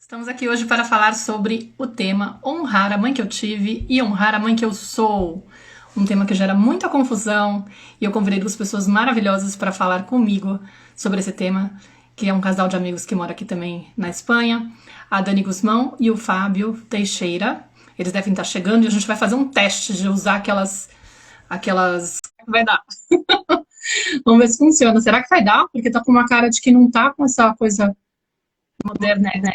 Estamos aqui hoje para falar sobre o tema honrar a mãe que eu tive e honrar a mãe que eu sou. Um tema que gera muita confusão e eu convidei duas pessoas maravilhosas para falar comigo sobre esse tema, que é um casal de amigos que mora aqui também na Espanha, a Dani Guzmão e o Fábio Teixeira. Eles devem estar chegando e a gente vai fazer um teste de usar aquelas... Vai dar. Vamos ver se funciona. Será que vai dar? Porque tá com uma cara de que não tá com essa coisa moderna, né?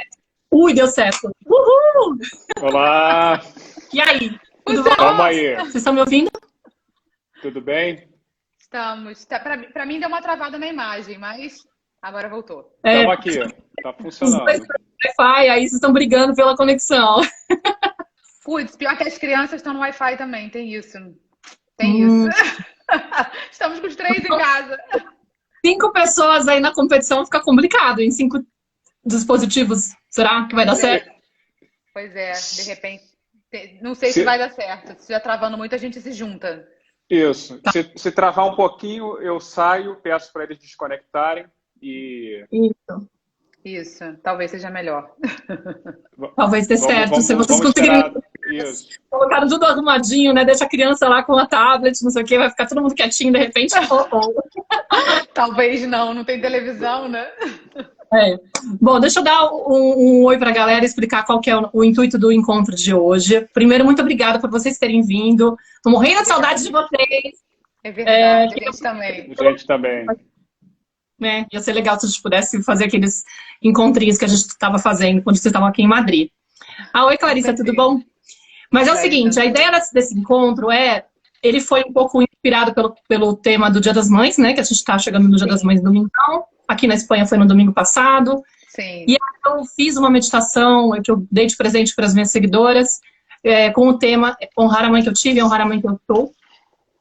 Ui, deu certo. Uhul! Olá, E aí? Tudo bom? calma aí, Vocês estão me ouvindo? tudo bem? Estamos. Pra mim deu uma travada na imagem, mas agora voltou. É, Estamos aqui, tá os dois funcionando. Wi-Fi, aí vocês estão brigando pela conexão. Putz, pior que as crianças estão no Wi-Fi também, tem isso. Tem isso. Estamos com os três em casa. 5 pessoas aí na competição fica complicado, em 5 dispositivos. Será que vai dar certo? Pois é, de repente. Não sei se Se- vai dar certo. Se estiver travando muito, a gente se junta. Isso, se travar um pouquinho, eu saio, peço para eles desconectarem e Isso. Isso, talvez seja melhor. Talvez dê certo. Se vocês vamos conseguirem esperar. Isso, colocar tudo arrumadinho, né? Deixa a criança lá com a tablet, não sei o quê, vai ficar todo mundo quietinho, de repente. Talvez não tem televisão, né? É. Bom, deixa eu dar um oi para a galera e explicar qual que é o intuito do encontro de hoje. Primeiro, muito obrigada por vocês terem vindo. Tô morrendo de saudade de vocês. É verdade, a gente também. gente também. Né? Ia ser legal se a gente pudesse fazer aqueles encontrinhos que a gente estava fazendo quando vocês estavam aqui em Madrid. Ah, oi, Clarissa, tudo bom? Mas é o seguinte, a ideia desse encontro ele foi um pouco inspirado pelo tema do Dia das Mães, né? Que a gente está chegando no Dia das Mães no domingão. Aqui na Espanha foi no domingo passado. Sim. E aí eu fiz uma meditação que eu dei de presente para as minhas seguidoras, com o tema honrar a mãe que eu tive e honrar a mãe que eu sou.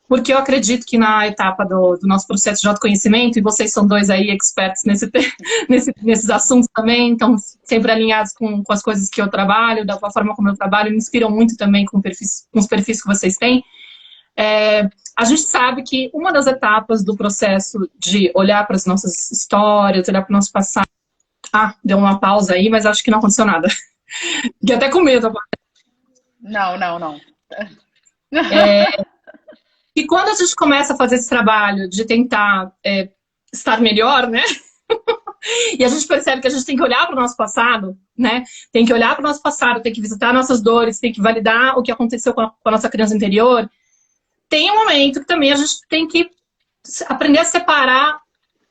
Porque eu acredito que na etapa do nosso processo de autoconhecimento, e vocês são dois aí experts nesses assuntos também, estão sempre alinhados com as coisas que eu trabalho, da forma como eu trabalho, me inspiram muito também com os perfis que vocês têm. A gente sabe que uma das etapas do processo de olhar para as nossas histórias, olhar para o nosso passado... Ah, deu uma pausa aí, mas acho que não aconteceu nada. Fiquei até com medo agora. Não. E quando a gente começa a fazer esse trabalho de tentar estar melhor, né? E a gente percebe que a gente tem que olhar para o nosso passado, né? Tem que olhar para o nosso passado, tem que visitar nossas dores, tem que validar o que aconteceu com a nossa criança interior. Tem um momento que também a gente tem que aprender a separar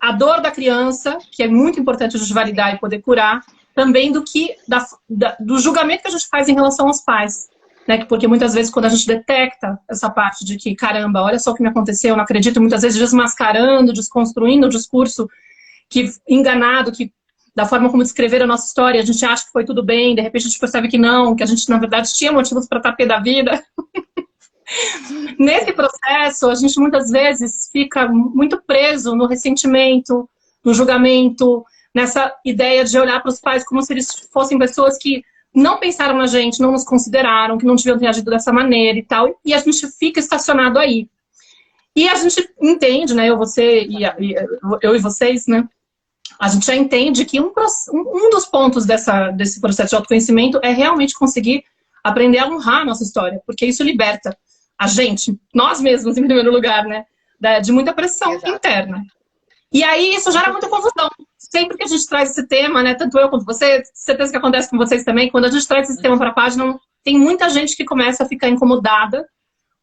a dor da criança, que é muito importante a gente validar e poder curar, também do julgamento que a gente faz em relação aos pais. Né? Porque muitas vezes quando a gente detecta essa parte de que, caramba, olha só o que me aconteceu, eu não acredito, muitas vezes desmascarando, desconstruindo o discurso enganado, que da forma como descreveram a nossa história, a gente acha que foi tudo bem, de repente a gente percebe que não, que a gente na verdade tinha motivos para estar pé da vida. Nesse processo, a gente muitas vezes fica muito preso no ressentimento, no julgamento, nessa ideia de olhar para os pais como se eles fossem pessoas que não pensaram na gente, não nos consideraram, que não deviam ter agido dessa maneira e tal, e a gente fica estacionado aí. E a gente entende, né, eu e vocês, né, a gente já entende que um dos pontos desse processo de autoconhecimento é realmente conseguir aprender a honrar a nossa história, porque isso liberta a gente, nós mesmos, em primeiro lugar, né, de muita pressão interna. E aí isso gera muita confusão. Sempre que a gente traz esse tema, né, tanto eu quanto você, certeza que acontece com vocês também, quando a gente traz esse tema para a página, tem muita gente que começa a ficar incomodada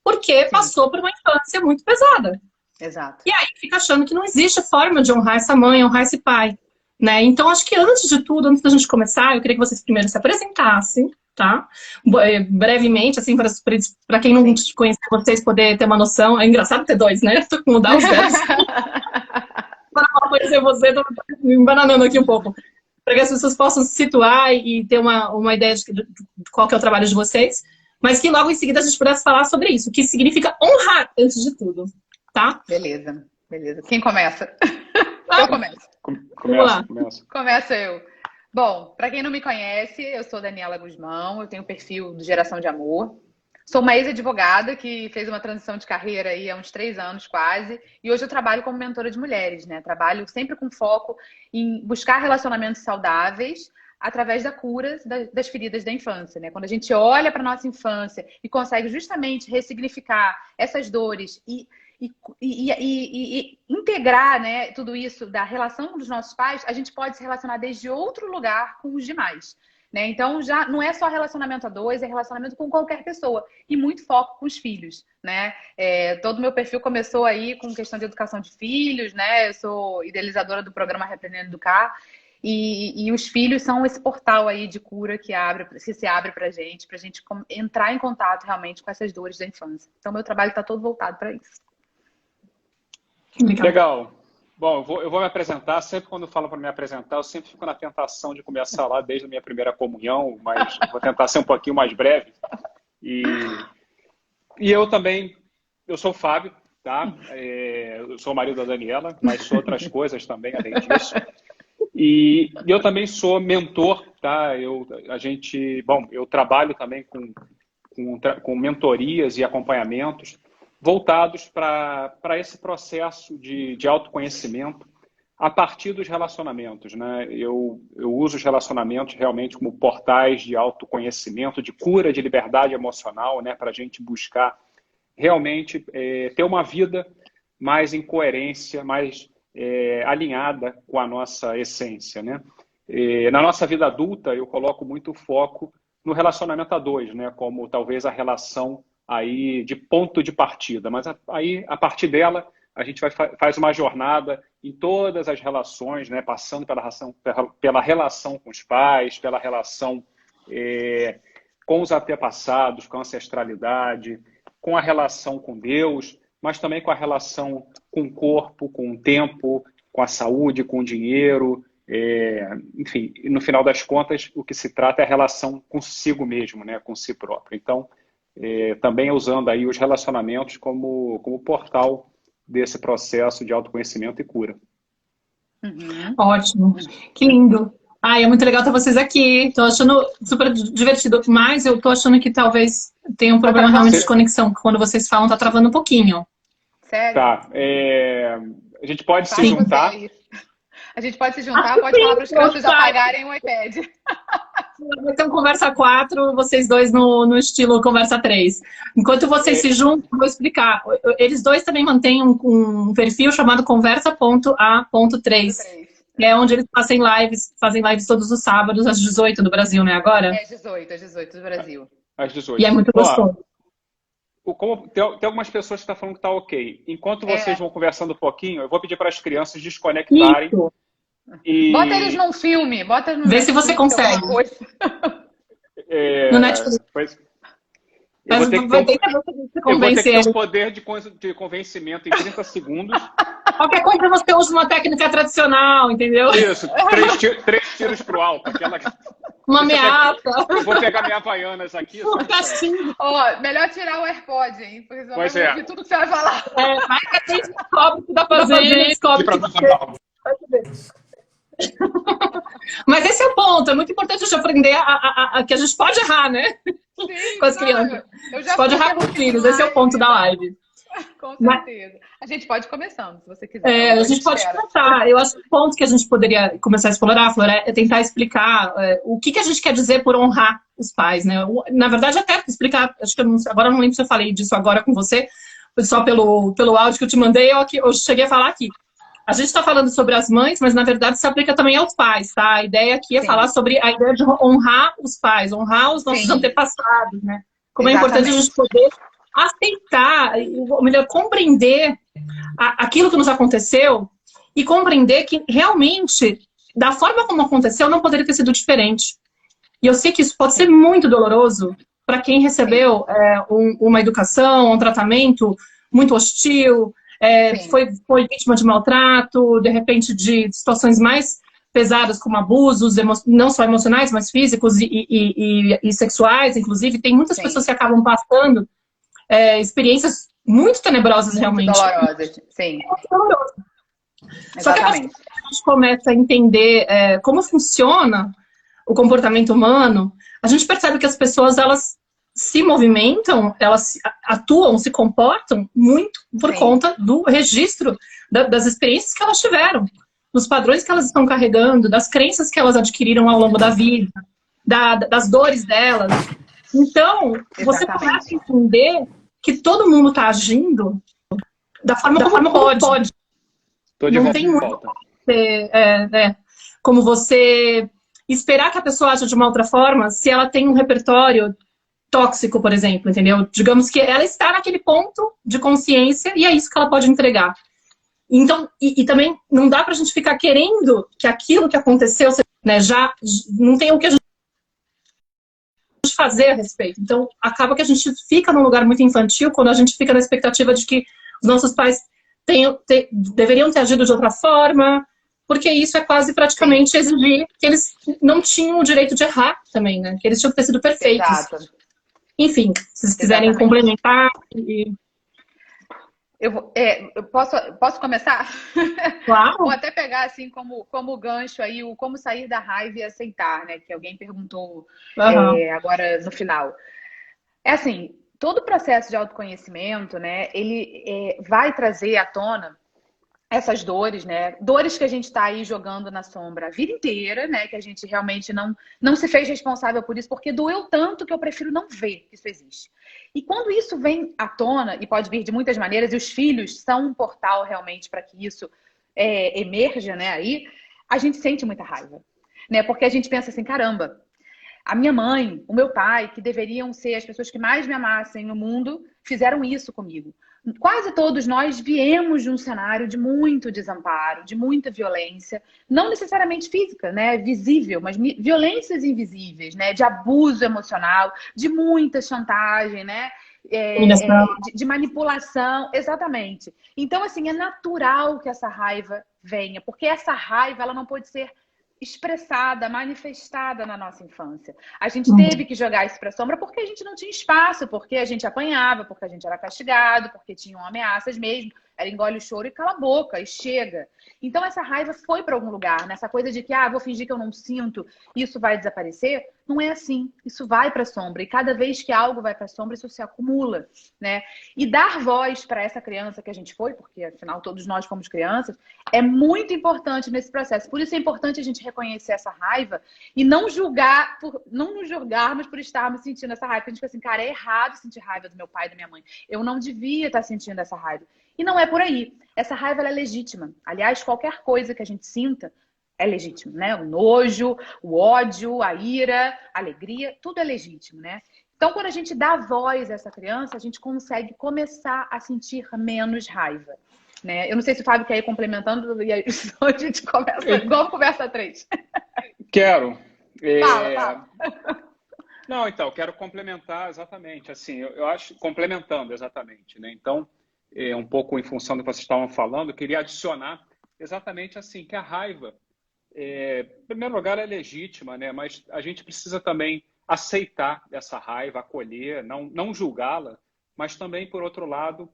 porque passou por uma infância muito pesada. Exato. E aí fica achando que não existe forma de honrar essa mãe, honrar esse pai, né? Então acho que antes de tudo, antes da gente começar, eu queria que vocês primeiro se apresentassem, tá? Brevemente, assim, para quem não conhece vocês poder ter uma noção. É engraçado ter dois, né? Tô com mudar os verbos. Para conhecer você, tô me embananando aqui um pouco. Para que as pessoas possam se situar e ter uma ideia de qual que é o trabalho de vocês. Mas que logo em seguida a gente pudesse falar sobre isso, o que significa honrar antes de tudo, tá? Beleza. Quem começa? Eu começo. Começa. Começa eu. Bom, para quem não me conhece, eu sou Daniela Guzmão, eu tenho o perfil do Geração de Amor. Sou uma ex-advogada que fez uma transição de carreira aí há uns 3 anos quase. E hoje eu trabalho como mentora de mulheres, né? Trabalho sempre com foco em buscar relacionamentos saudáveis através da cura das feridas da infância, né? Quando a gente olha para a nossa infância e consegue justamente ressignificar essas dores e integrar, né, tudo isso da relação dos nossos pais, a gente pode se relacionar desde outro lugar com os demais. Né? Então, já não é só relacionamento a dois, é relacionamento com qualquer pessoa. E muito foco com os filhos, né? Todo o meu perfil começou aí com questão de educação de filhos, né? Eu sou idealizadora do programa Reaprendendo a Educar. E os filhos são esse portal aí de cura que se abre pra gente entrar em contato realmente com essas dores da infância. Então, meu trabalho está todo voltado para isso. Legal. Bom, eu vou me apresentar. Sempre quando eu falo para me apresentar, eu sempre fico na tentação de começar lá desde a minha primeira comunhão, mas vou tentar ser um pouquinho mais breve. E eu também, eu sou o Fábio, tá? Eu sou o marido da Daniela, mas sou outras coisas também, além disso. E eu também sou mentor, tá? Eu trabalho também com mentorias e acompanhamentos voltados para esse processo de autoconhecimento a partir dos relacionamentos, né? Eu uso os relacionamentos realmente como portais de autoconhecimento, de cura, de liberdade emocional, né? Para a gente buscar realmente ter uma vida mais em coerência, mais alinhada com a nossa essência, né? Na nossa vida adulta, eu coloco muito foco no relacionamento a dois, né? Como talvez a relação aí de ponto de partida, mas aí a partir dela a gente faz uma jornada em todas as relações, né? Passando pela relação com os pais, pela relação com os antepassados, com a ancestralidade, com a relação com Deus, mas também com a relação com o corpo, com o tempo, com a saúde, com o dinheiro, enfim, no final das contas o que se trata é a relação consigo mesmo, né? Com si próprio. Então, também usando aí os relacionamentos como portal desse processo de autoconhecimento e cura. Uhum. Ótimo, que lindo. É muito legal ter vocês aqui, tô achando super divertido, mas eu tô achando que talvez tenha um problema realmente de conexão, que quando vocês falam tá travando um pouquinho. Sério? Tá, a gente pode se juntar. A gente pode se juntar, pode falar para os crianças apagarem o iPad. Vai ter um conversa 4, vocês dois no estilo conversa 3. Enquanto vocês se juntam, eu vou explicar. Eles dois também mantêm um perfil chamado conversa.a.3. É onde eles fazem lives todos os sábados, às 18 do Brasil, né, agora? Às 18 do Brasil. Às 18. E é muito gostoso. Tem algumas pessoas que estão falando que tá ok. Enquanto vocês vão conversando um pouquinho, eu vou pedir para as crianças desconectarem. Isso. Bota eles num filme. Vê se você consegue. No Netflix. Eu vou ter que ter o poder de convencimento em 30 segundos. Qualquer coisa você usa uma técnica tradicional, entendeu? Isso, 3 tiros pro alto. Uma ameaça. Eu vou pegar minha Havaianas aqui. Um castigo. Melhor tirar o AirPod, hein? Porque você vai ouvir tudo que você vai falar. Mas a gente descobre o que dá pra fazer. Descobre o que Mas esse é o ponto. É muito importante a gente aprender que a gente pode errar, né? Sim, com as crianças. A gente pode errar com os filhos. Esse é o ponto da live. Com certeza. A gente pode ir começando, se você quiser. A gente pode começar. Eu acho que o ponto que a gente poderia começar a explorar, Flor, é tentar explicar o que a gente quer dizer por honrar os pais, né? Na verdade, até explicar, acho que agora não lembro se eu falei disso agora com você, só pelo áudio que eu te mandei, eu cheguei a falar aqui. A gente está falando sobre as mães, mas na verdade se aplica também aos pais, tá? A ideia aqui é falar sobre a ideia de honrar os pais, honrar os nossos antepassados, né? Como é importante a gente poder aceitar, ou melhor, compreender aquilo que nos aconteceu e compreender que realmente, da forma como aconteceu, não poderia ter sido diferente. E eu sei que isso pode ser muito doloroso para quem recebeu uma educação, um tratamento muito hostil, foi vítima de maltrato, de repente de situações mais pesadas como abusos, não só emocionais, mas físicos e sexuais, inclusive. Tem muitas pessoas que acabam passando experiências muito tenebrosas, realmente. Dolorosas, sim. Muito doloroso. Só que a gente começa a entender como funciona o comportamento humano, a gente percebe que as pessoas, elas se movimentam, elas atuam, se comportam muito por conta do registro das experiências que elas tiveram. dos padrões que elas estão carregando, das crenças que elas adquiriram ao longo da vida, das dores delas. Então, você começa a entender que todo mundo está agindo da forma como pode. Não tem muito como você esperar que a pessoa aja de uma outra forma se ela tem um repertório tóxico, por exemplo, entendeu? Digamos que ela está naquele ponto de consciência e é isso que ela pode entregar. Então, e também não dá pra gente ficar querendo que aquilo que aconteceu, né, já não tem o que a gente fazer a respeito. Então, acaba que a gente fica num lugar muito infantil quando a gente fica na expectativa de que os nossos pais deveriam ter agido de outra forma, porque isso é quase praticamente exigir que eles não tinham o direito de errar também, né? Que eles tinham que ter sido perfeitos. Exato. Enfim, se vocês quiserem complementar. Eu posso começar? Claro. Vou até pegar assim como gancho aí o como sair da raiva e aceitar, né? Que alguém perguntou agora no final. É assim, todo o processo de autoconhecimento, né? Ele vai trazer à tona essas dores, né? Dores que a gente está aí jogando na sombra a vida inteira, né? Que a gente realmente não se fez responsável por isso, porque doeu tanto que eu prefiro não ver que isso existe. E quando isso vem à tona, e pode vir de muitas maneiras, e os filhos são um portal realmente para que isso emerja, né? Aí a gente sente muita raiva, né? Porque a gente pensa assim, caramba, a minha mãe, o meu pai, que deveriam ser as pessoas que mais me amassem no mundo, fizeram isso comigo. Quase todos nós viemos de um cenário de muito desamparo, de muita violência, não necessariamente física, né, visível, mas violências invisíveis, né, de abuso emocional, de muita chantagem, né, de manipulação, exatamente. Então, assim, é natural que essa raiva venha, porque essa raiva ela não pode ser expressada, manifestada na nossa infância. A gente teve que jogar isso para a sombra porque a gente não tinha espaço, porque a gente apanhava, porque a gente era castigado, porque tinham ameaças mesmo. Era engole o choro e cala a boca e chega. Então essa raiva foi para algum lugar, nessa coisa de que vou fingir que eu não sinto, isso vai desaparecer. Não é assim. Isso vai para a sombra e cada vez que algo vai para a sombra, isso se acumula, né? E dar voz para essa criança que a gente foi, porque afinal todos nós fomos crianças, é muito importante nesse processo. Por isso é importante a gente reconhecer essa raiva e não julgar, não nos julgarmos por estarmos sentindo essa raiva. Porque a gente fica assim, cara, é errado sentir raiva do meu pai e da minha mãe. Eu não devia estar sentindo essa raiva. E não é por aí. Essa raiva ela é legítima. Aliás, qualquer coisa que a gente sinta é legítimo, né? O nojo, o ódio, a ira, a alegria, tudo é legítimo, né? Então, quando a gente dá voz a essa criança, a gente consegue começar a sentir menos raiva, né? Eu não sei se o Fábio quer ir complementando e aí a gente começa igual conversa 3. Quero. Fala. Não, então, quero complementar exatamente. Assim, eu acho, complementando exatamente, né? Então, um pouco em função do que vocês estavam falando, eu queria adicionar exatamente assim, que a raiva, em primeiro lugar, é legítima, né? Mas a gente precisa também aceitar essa raiva, acolher, não julgá-la, mas também, por outro lado,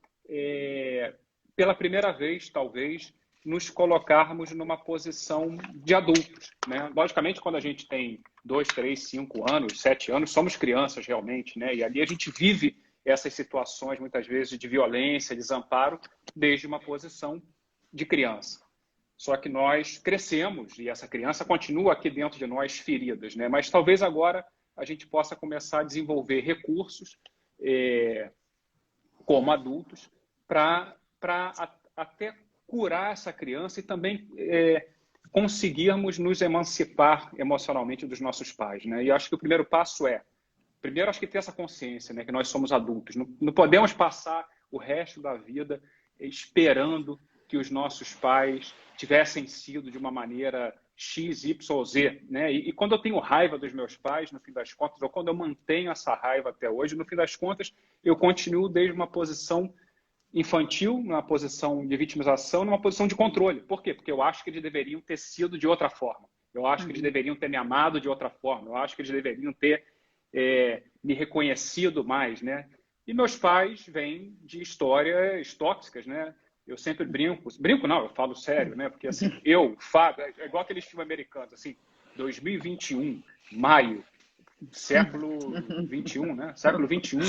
pela primeira vez, talvez, nos colocarmos numa posição de adultos, né? Logicamente, quando a gente tem 2, 3, 5 anos, 7 anos, somos crianças realmente, né? E ali a gente vive essas situações, muitas vezes, de violência, desamparo, desde uma posição de criança. Só que nós crescemos e essa criança continua aqui dentro de nós feridas, né? Mas talvez agora a gente possa começar a desenvolver recursos como adultos para até curar essa criança e também conseguirmos nos emancipar emocionalmente dos nossos pais, né? E acho que o primeiro passo primeiro, acho que ter essa consciência, né, que nós somos adultos. Não podemos passar o resto da vida esperando que os nossos pais tivessem sido de uma maneira X, Y ou Z, né? E quando eu tenho raiva dos meus pais, no fim das contas, ou quando eu mantenho essa raiva até hoje, no fim das contas, eu continuo desde uma posição infantil, numa posição de vitimização, numa posição de controle. Por quê? Porque eu acho que eles deveriam ter sido de outra forma. Eu acho que eles deveriam ter me amado de outra forma. Eu acho que eles deveriam ter me reconhecido mais, né? E meus pais vêm de histórias tóxicas, né? Eu sempre brinco não, eu falo sério, né? Porque assim, Fábio, é igual aqueles filmes americanos, assim, 2021, maio, século 21, né? Século 21,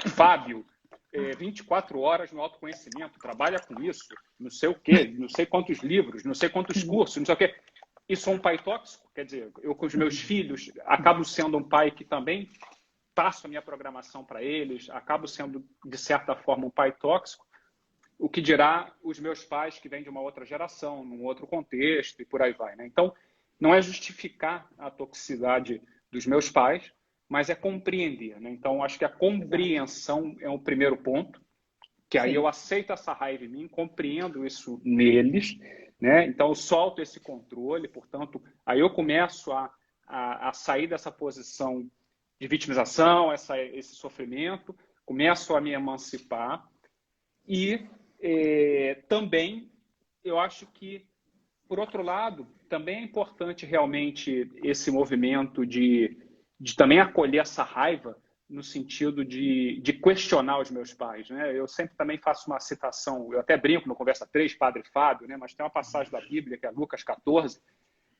Fábio, 24 horas no autoconhecimento, trabalha com isso, não sei o quê, não sei quantos livros, não sei quantos cursos, não sei o quê. E sou um pai tóxico, quer dizer, eu com os meus filhos acabo sendo um pai que também passo a minha programação para eles, acabo sendo, de certa forma, um pai tóxico, o que dirá os meus pais que vêm de uma outra geração, num outro contexto e por aí vai, né? Então, não é justificar a toxicidade dos meus pais, mas é compreender, né? Então, acho que a compreensão é o primeiro ponto, que aí eu aceito essa raiva em mim, compreendo isso neles, né? Então, eu solto esse controle, portanto, aí eu começo a sair dessa posição de vitimização, esse sofrimento, começo a me emancipar e também eu acho que, por outro lado, também é importante realmente esse movimento de também acolher essa raiva no sentido de questionar os meus pais, né? Eu sempre também faço uma citação, eu até brinco no Conversa 3, Padre Fábio, né? Mas tem uma passagem da Bíblia, que é Lucas 14,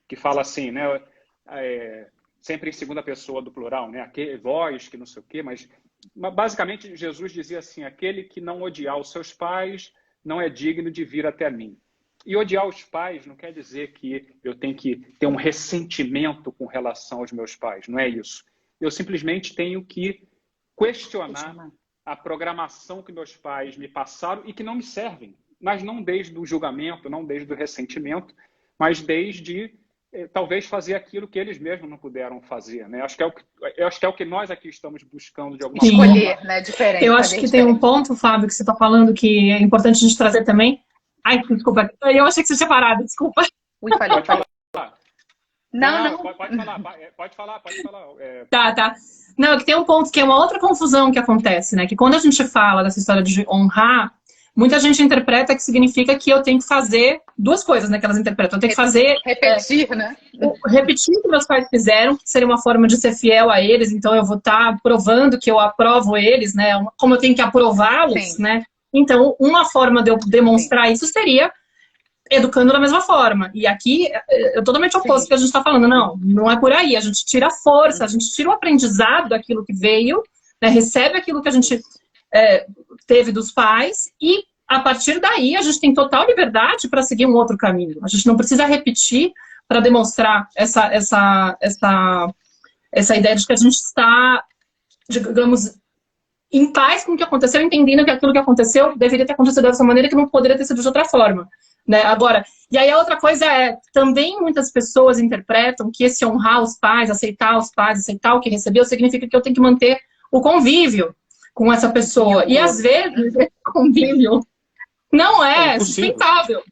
que fala assim, né? Sempre em segunda pessoa do plural, né? Vós, que não sei o quê, mas basicamente Jesus dizia assim, aquele que não odiar os seus pais não é digno de vir até mim. E odiar os pais não quer dizer que eu tenho que ter um ressentimento com relação aos meus pais, não é isso. Eu simplesmente tenho que questionar a programação que meus pais me passaram e que não me servem, mas não desde o julgamento, não desde o ressentimento, mas desde talvez fazer aquilo que eles mesmos não puderam fazer, né? Acho que é o que nós aqui estamos buscando de alguma forma. Escolher, né? Diferente. Eu acho que tem um ponto, Fábio, que você está falando que é importante a gente trazer também. Ai, desculpa. Eu achei que você tinha parado, desculpa. Ui, falhou. Pode falar. Não. Pode falar. Tá. Não, é que tem um ponto que é uma outra confusão que acontece, né? Que quando a gente fala dessa história de honrar, muita gente interpreta que significa que eu tenho que fazer duas coisas, né? Que elas interpretam. Eu tenho que fazer... Repetir, né? Repetir o que meus pais fizeram, que seria uma forma de ser fiel a eles. Então, eu vou estar provando que eu aprovo eles, né? Como eu tenho que aprová-los, né? Então, uma forma de eu demonstrar isso seria educando da mesma forma. E aqui, é totalmente oposto do que a gente está falando. Não é por aí. A gente tira a força, a gente tira o aprendizado daquilo que veio, né? Recebe aquilo que a gente teve dos pais e, a partir daí, a gente tem total liberdade para seguir um outro caminho. A gente não precisa repetir para demonstrar essa ideia de que a gente está, digamos, em paz com o que aconteceu, entendendo que aquilo que aconteceu deveria ter acontecido dessa maneira, que não poderia ter sido de outra forma, né? Agora, e aí a outra coisa também muitas pessoas interpretam que esse honrar os pais, aceitar o que recebeu, significa que eu tenho que manter o convívio com essa pessoa. E às vezes, esse convívio não é sustentável.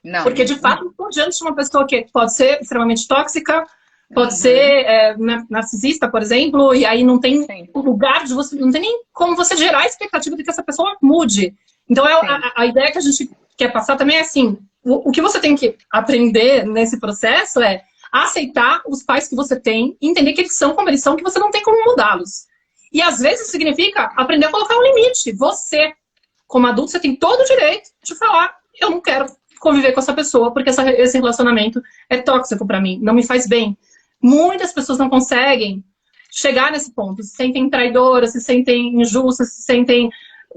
Não. Porque, de fato, estou diante de uma pessoa que pode ser extremamente tóxica, pode ser narcisista, por exemplo, e aí não tem lugar de você, não tem nem como você gerar a expectativa de que essa pessoa mude. Então, a ideia que a gente quer passar também é assim, o que você tem que aprender nesse processo é aceitar os pais que você tem, entender que eles são como eles são, que você não tem como mudá-los. E, às vezes, significa aprender a colocar um limite. Você, como adulto, você tem todo o direito de falar, eu não quero conviver com essa pessoa, porque esse relacionamento é tóxico para mim, não me faz bem. Muitas pessoas não conseguem chegar nesse ponto, se sentem traidoras, se sentem injustas, se sentem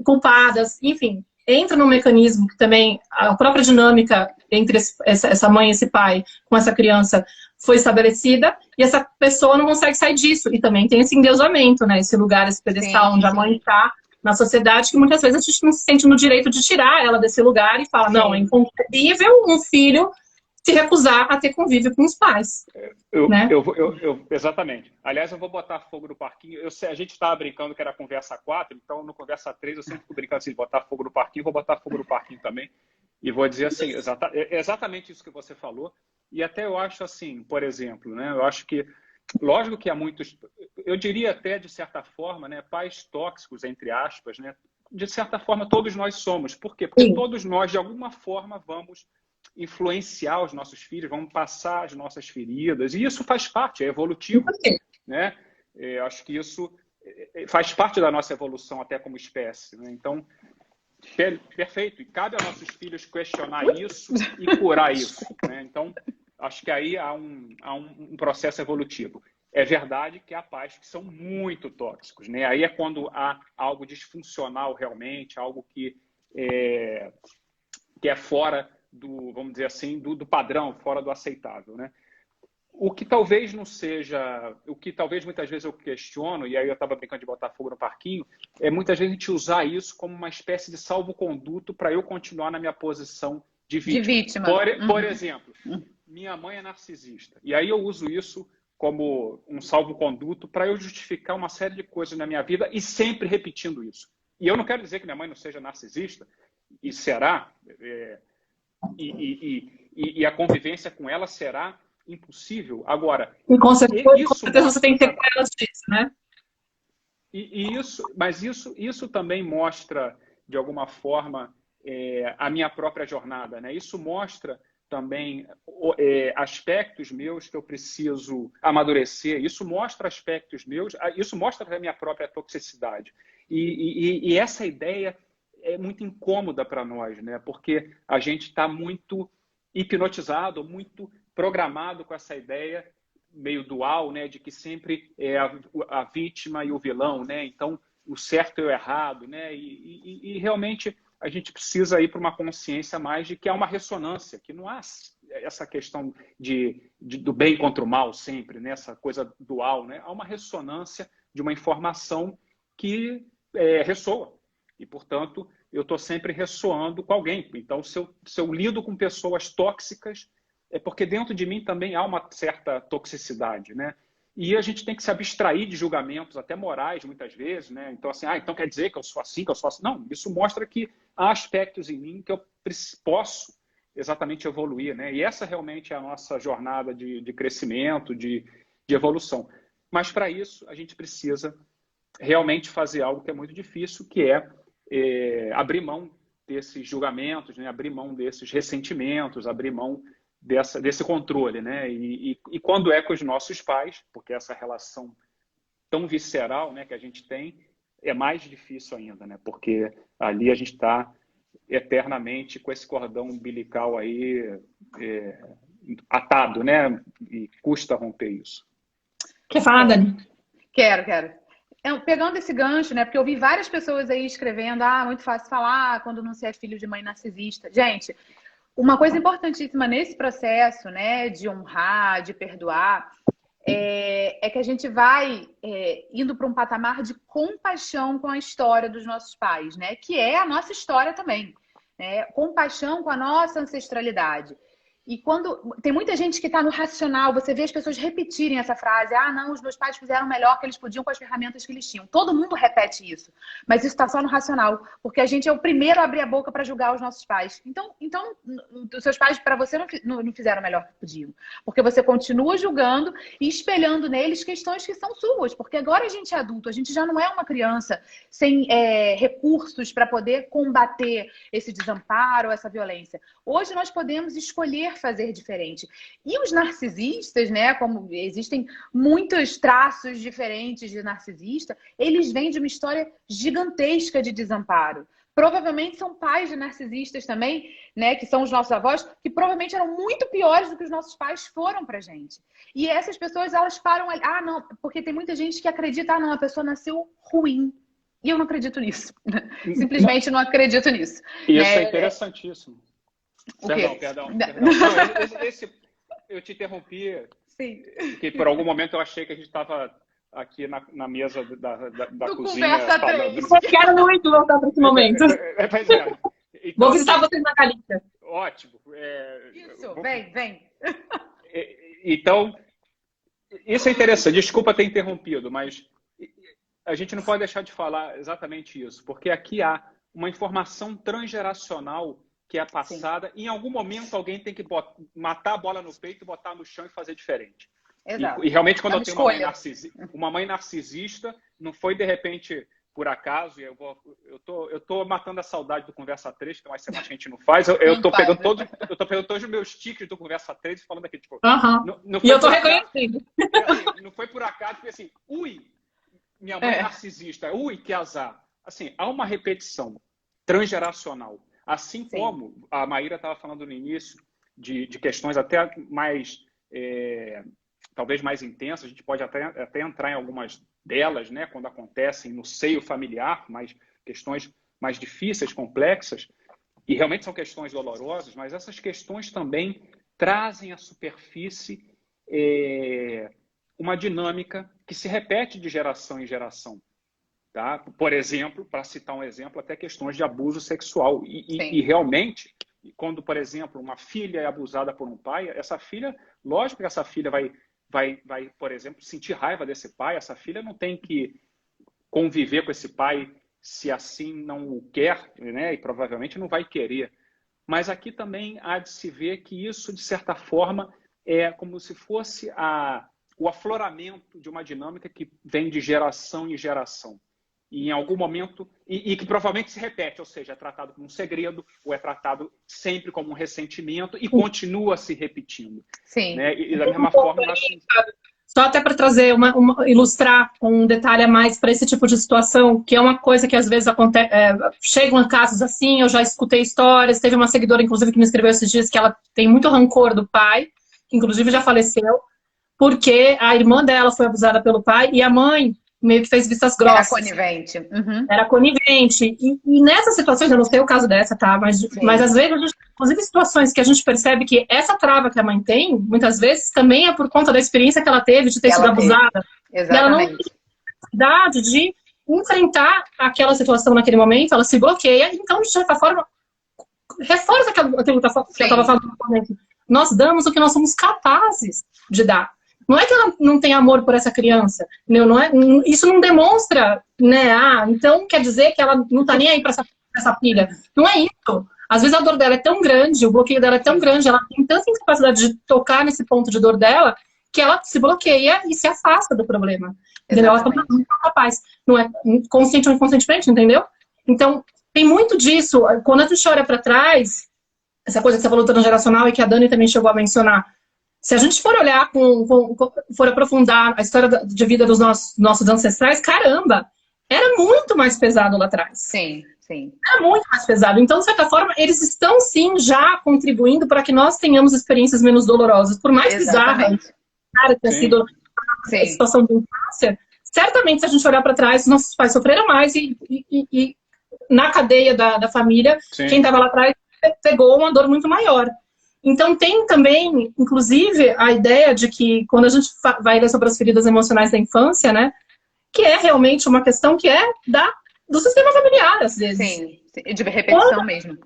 culpadas, enfim, entra num mecanismo que também a própria dinâmica entre essa mãe e esse pai com essa criança foi estabelecida e essa pessoa não consegue sair disso. E também tem esse endeusamento, né? Esse lugar, esse pedestal onde a mãe está na sociedade, que muitas vezes a gente não se sente no direito de tirar ela desse lugar e fala, não, é inconcebível um filho se recusar a ter convívio com os pais. Né? Exatamente. Aliás, eu vou botar fogo no parquinho. A gente estava brincando que era conversa 4, então no conversa 3 eu sempre fico brincando assim, de botar fogo no parquinho, vou botar fogo no parquinho também. E vou dizer assim, exatamente isso que você falou. E até eu acho assim, por exemplo, né? Eu acho que, lógico que há muitos, eu diria até de certa forma, né, pais tóxicos, entre aspas, né? De certa forma todos nós somos. Por quê? Porque todos nós, de alguma forma, vamos influenciar os nossos filhos, vamos passar as nossas feridas, e isso faz parte, é evolutivo, né? Acho que isso faz parte da nossa evolução até como espécie, né? Então, perfeito, e cabe aos nossos filhos questionar isso e curar isso, né? Então, acho que aí há um processo evolutivo. é verdade que há pais que são muito tóxicos, né? Aí é quando há algo disfuncional realmente, algo que é fora do, vamos dizer assim, do padrão, fora do aceitável, né? O que talvez não seja, o que talvez muitas vezes eu questiono, e aí eu estava brincando de botar fogo no parquinho, é muitas vezes a gente usar isso como uma espécie de salvo-conduto para eu continuar na minha posição de vítima. De vítima. Por exemplo, minha mãe é narcisista, e aí eu uso isso como um salvo-conduto para eu justificar uma série de coisas na minha vida e sempre repetindo isso. E eu não quero dizer que minha mãe não seja narcisista, e será, e a convivência com ela será impossível. Agora, e com certeza você tem sequelas disso, né? Mas isso também mostra, de alguma forma, a minha própria jornada, né? Isso mostra também aspectos meus que eu preciso amadurecer. Isso mostra aspectos meus, isso mostra a minha própria toxicidade. E essa ideia é muito incômoda para nós, né? Porque a gente está muito hipnotizado, muito programado com essa ideia meio dual, né? De que sempre é a vítima e o vilão, né? Então, o certo e o errado, né? E realmente a gente precisa ir para uma consciência mais de que há uma ressonância, que não há essa questão do bem contra o mal sempre, né? Essa coisa dual, né? Há uma ressonância de uma informação que ressoa. E, portanto, eu estou sempre ressoando com alguém. Então, se eu lido com pessoas tóxicas, é porque dentro de mim também há uma certa toxicidade, né? E a gente tem que se abstrair de julgamentos, até morais, muitas vezes, né? Então, assim, então quer dizer que eu sou assim, que eu sou assim. Não, isso mostra que há aspectos em mim que eu posso exatamente evoluir, né? E essa realmente é a nossa jornada de crescimento, de evolução. Mas, para isso, a gente precisa realmente fazer algo que é muito difícil, que é abrir mão desses julgamentos, né? Abrir mão desses ressentimentos, abrir mão desse controle, né? E quando é com os nossos pais, porque essa relação tão visceral, né, que a gente tem, é mais difícil ainda, né? Porque ali a gente está eternamente com esse cordão umbilical aí atado, né? E custa romper isso. Quer falar, Dani? Quero. Pegando esse gancho, né? Porque eu vi várias pessoas aí escrevendo, muito fácil falar quando não se é filho de mãe narcisista. Gente, uma coisa importantíssima nesse processo, né, de honrar, de perdoar, é que a gente vai indo para um patamar de compaixão com a história dos nossos pais, né? Que é a nossa história também, né? Compaixão com a nossa ancestralidade. E quando tem muita gente que está no racional, você vê as pessoas repetirem essa frase: não, os meus pais fizeram o melhor que eles podiam com as ferramentas que eles tinham. Todo mundo repete isso, mas isso está só no racional, porque a gente é o primeiro a abrir a boca para julgar os nossos pais. Então os seus pais para você não fizeram o melhor que podiam, porque você continua julgando e espelhando neles questões que são suas, porque agora a gente é adulto, a gente já não é uma criança sem recursos para poder combater esse desamparo, essa violência. Hoje nós podemos escolher fazer diferente. E os narcisistas, né, como existem muitos traços diferentes de narcisista, eles vêm de uma história gigantesca de desamparo. Provavelmente são pais de narcisistas também, né, que são os nossos avós, que provavelmente eram muito piores do que os nossos pais foram pra gente. E essas pessoas, elas param ali, não, porque tem muita gente que acredita, não, a pessoa nasceu ruim. E eu não acredito nisso. Simplesmente não acredito nisso. Isso é interessantíssimo. Perdão. Eu te interrompi. Sim. Porque por algum momento eu achei que a gente estava aqui na mesa da cozinha. Conversa 3. Eu quero muito voltar para esse momento. Então, vou visitar vocês na Galícia. Ótimo. Isso, vem. Então, isso é interessante. Desculpa ter interrompido, mas a gente não pode deixar de falar exatamente isso, porque aqui há uma informação transgeracional que é passada. Sim. Em algum momento alguém tem que matar a bola no peito, botar no chão e fazer diferente. Exato. E realmente quando eu tenho uma mãe narcisista, não foi de repente por acaso, e eu tô matando a saudade do Conversa 3, que é uma semana que a gente não faz. Eu tô pegando todos os meus tickets do Conversa 3 e falando aqui, tipo, não foi, e eu tô reconhecendo. Não foi por acaso, porque assim, minha mãe é narcisista, que azar. Assim, há uma repetição transgeracional. Assim Sim. como a Maíra estava falando no início de questões até mais talvez mais intensas, a gente pode até entrar em algumas delas, né, quando acontecem no seio familiar, mas questões mais difíceis, complexas, e realmente são questões dolorosas, mas essas questões também trazem à superfície uma dinâmica que se repete de geração em geração. Tá? Por exemplo, para citar um exemplo, até questões de abuso sexual. E realmente, quando, por exemplo, uma filha é abusada por um pai, essa filha, lógico que essa filha vai, por exemplo, sentir raiva desse pai, essa filha não tem que conviver com esse pai se assim não o quer, né? E provavelmente não vai querer. Mas aqui também há de se ver que isso, de certa forma, é como se fosse o afloramento de uma dinâmica que vem de geração em geração. E em algum momento, e que provavelmente se repete, ou seja, é tratado como um segredo, ou é tratado sempre como um ressentimento e continua se repetindo. Sim. Né? E da mesma forma... Só até para trazer, ilustrar um detalhe a mais para esse tipo de situação, que é uma coisa que às vezes acontece, chegam a casos assim, eu já escutei histórias, teve uma seguidora, inclusive, que me escreveu esses dias que ela tem muito rancor do pai, que inclusive já faleceu, porque a irmã dela foi abusada pelo pai e a mãe meio que fez vistas grossas. Era conivente. Uhum. Era conivente. E nessas situações, eu não sei o caso dessa, tá? Mas às vezes, inclusive situações que a gente percebe que essa trava que a mãe tem, muitas vezes, também é por conta da experiência que ela teve de ter sido abusada. Exatamente. E ela não tem capacidade de enfrentar aquela situação naquele momento, ela se bloqueia, então, de certa forma, reforça aquilo que eu estava falando no momento. Nós damos o que nós somos capazes de dar. Não é que ela não tem amor por essa criança. Isso não demonstra, né? Então quer dizer que ela não tá nem aí para essa filha. Não é isso. Às vezes a dor dela é tão grande, o bloqueio dela é tão grande, ela tem tanta incapacidade de tocar nesse ponto de dor dela, que ela se bloqueia e se afasta do problema. Entendeu? Ela não é capaz. Não é consciente ou inconscientemente, entendeu? Então, tem muito disso. Quando a gente olha para trás, essa coisa que você falou transgeracional e que a Dani também chegou a mencionar, se a gente for olhar, for aprofundar a história de vida dos nossos ancestrais, caramba, era muito mais pesado lá atrás. Sim, sim. Era muito mais pesado. Então, de certa forma, eles estão, sim, já contribuindo para que nós tenhamos experiências menos dolorosas. Por mais bizarra que tenha sido a situação de infância, certamente, se a gente olhar para trás, nossos pais sofreram mais e na cadeia da família, quem estava lá atrás pegou uma dor muito maior. Então tem também, inclusive, a ideia de que quando a gente vai ler sobre as feridas emocionais da infância, né, que é realmente uma questão que é do sistema familiar, às vezes. Sim, de repetição mesmo.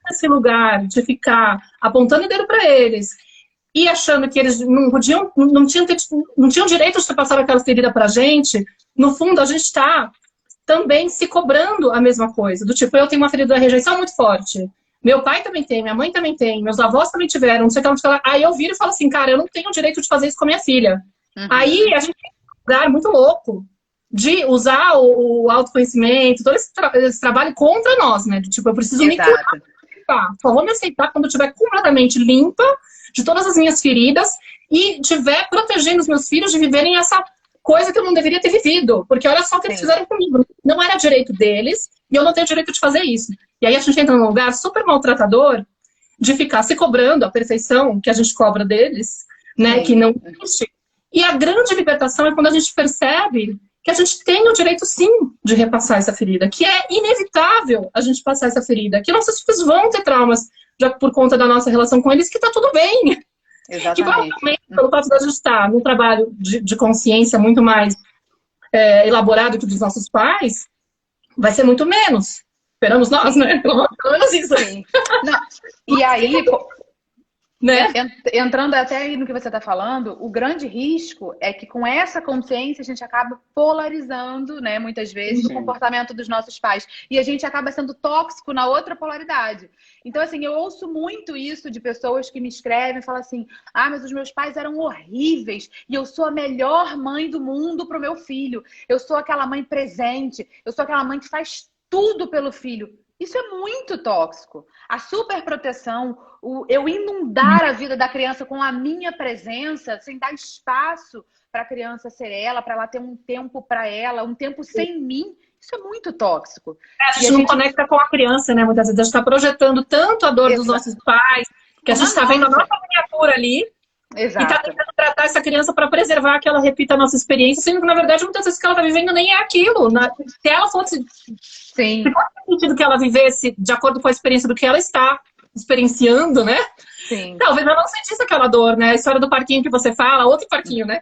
Esse lugar de ficar apontando o dedo para eles e achando que eles não tinham direito de passar aquela ferida para a gente, no fundo a gente está também se cobrando a mesma coisa. Do tipo, eu tenho uma ferida da rejeição muito forte. Meu pai também tem, minha mãe também tem, meus avós também tiveram, não sei o que. Aí eu viro e falo assim, cara, eu não tenho o direito de fazer isso com a minha filha. Uhum. Aí a gente tem um lugar muito louco de usar o autoconhecimento, todo esse trabalho contra nós, né? Tipo, eu preciso me curar. Só vou me aceitar quando eu estiver completamente limpa de todas as minhas feridas e estiver protegendo os meus filhos de viverem essa coisa que eu não deveria ter vivido. Porque olha só o que eles fizeram comigo. Não era direito deles e eu não tenho direito de fazer isso. E aí a gente entra num lugar super maltratador de ficar se cobrando a perfeição que a gente cobra deles, né? Que não existe. E a grande libertação é quando a gente percebe que a gente tem o direito, sim, de repassar essa ferida. Que é inevitável a gente passar essa ferida. Que nossos filhos vão ter traumas já por conta da nossa relação com eles, que tá tudo bem. Exatamente. Que provavelmente, pelo fato de a gente estar num trabalho de consciência muito mais elaborado que o dos nossos pais, vai ser muito menos. Esperamos nós, né? Pelo menos isso. Sim. Não. E aí, né? Entrando até aí no que você está falando, o grande risco é que com essa consciência a gente acaba polarizando, né, muitas vezes, o comportamento dos nossos pais. E a gente acaba sendo tóxico na outra polaridade. Então, assim, eu ouço muito isso de pessoas que me escrevem e falam assim, mas os meus pais eram horríveis e eu sou a melhor mãe do mundo para o meu filho. Eu sou aquela mãe presente, eu sou aquela mãe que faz tudo pelo filho. Isso é muito tóxico. A superproteção, eu inundar a vida da criança com a minha presença, sem dar espaço para a criança ser ela, para ela ter um tempo para ela, um tempo sem mim, isso é muito tóxico. A gente não conecta com a criança, né? Muitas vezes a gente está projetando tanto a dor dos nossos pais, que a gente está vendo a nossa miniatura ali, E tá tentando tratar essa criança para preservar que ela repita a nossa experiência, sendo que, na verdade, muitas vezes o que ela tá vivendo nem é aquilo. Se ela fosse... Sim. Se fosse sentido que ela vivesse de acordo com a experiência do que ela está experienciando, né? Sim. Talvez ela não sentisse aquela dor, né? A história do parquinho que você fala, outro parquinho, né?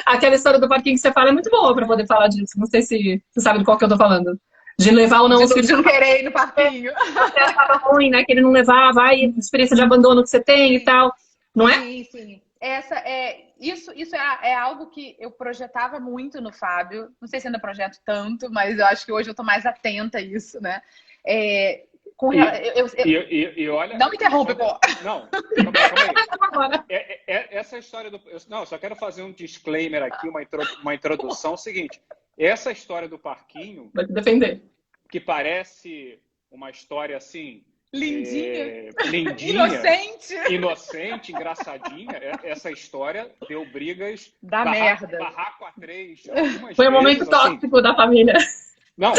Aquela história do parquinho que você fala é muito boa para poder falar disso. Não sei se você sabe de qual que eu tô falando. De levar ou não os filhos. De não querer ir no parquinho. Você achava ruim, né? Que ele não levava, aí experiência de abandono que você tem e tal. Não é? Sim, sim. Isso é algo que eu projetava muito no Fábio. Não sei se ainda projeto tanto, mas eu acho que hoje eu tô mais atenta a isso, né? Olha, não me interrompe, pô. Não, calma aí. Essa história do... Não, só quero fazer um disclaimer aqui, uma introdução. O seguinte, essa história do parquinho... Vai te defender. Que parece uma história assim... Lindinha. Inocente, engraçadinha. Essa história deu brigas... Da merda. Barraco a 3. Foi um momento tóxico da família. Não,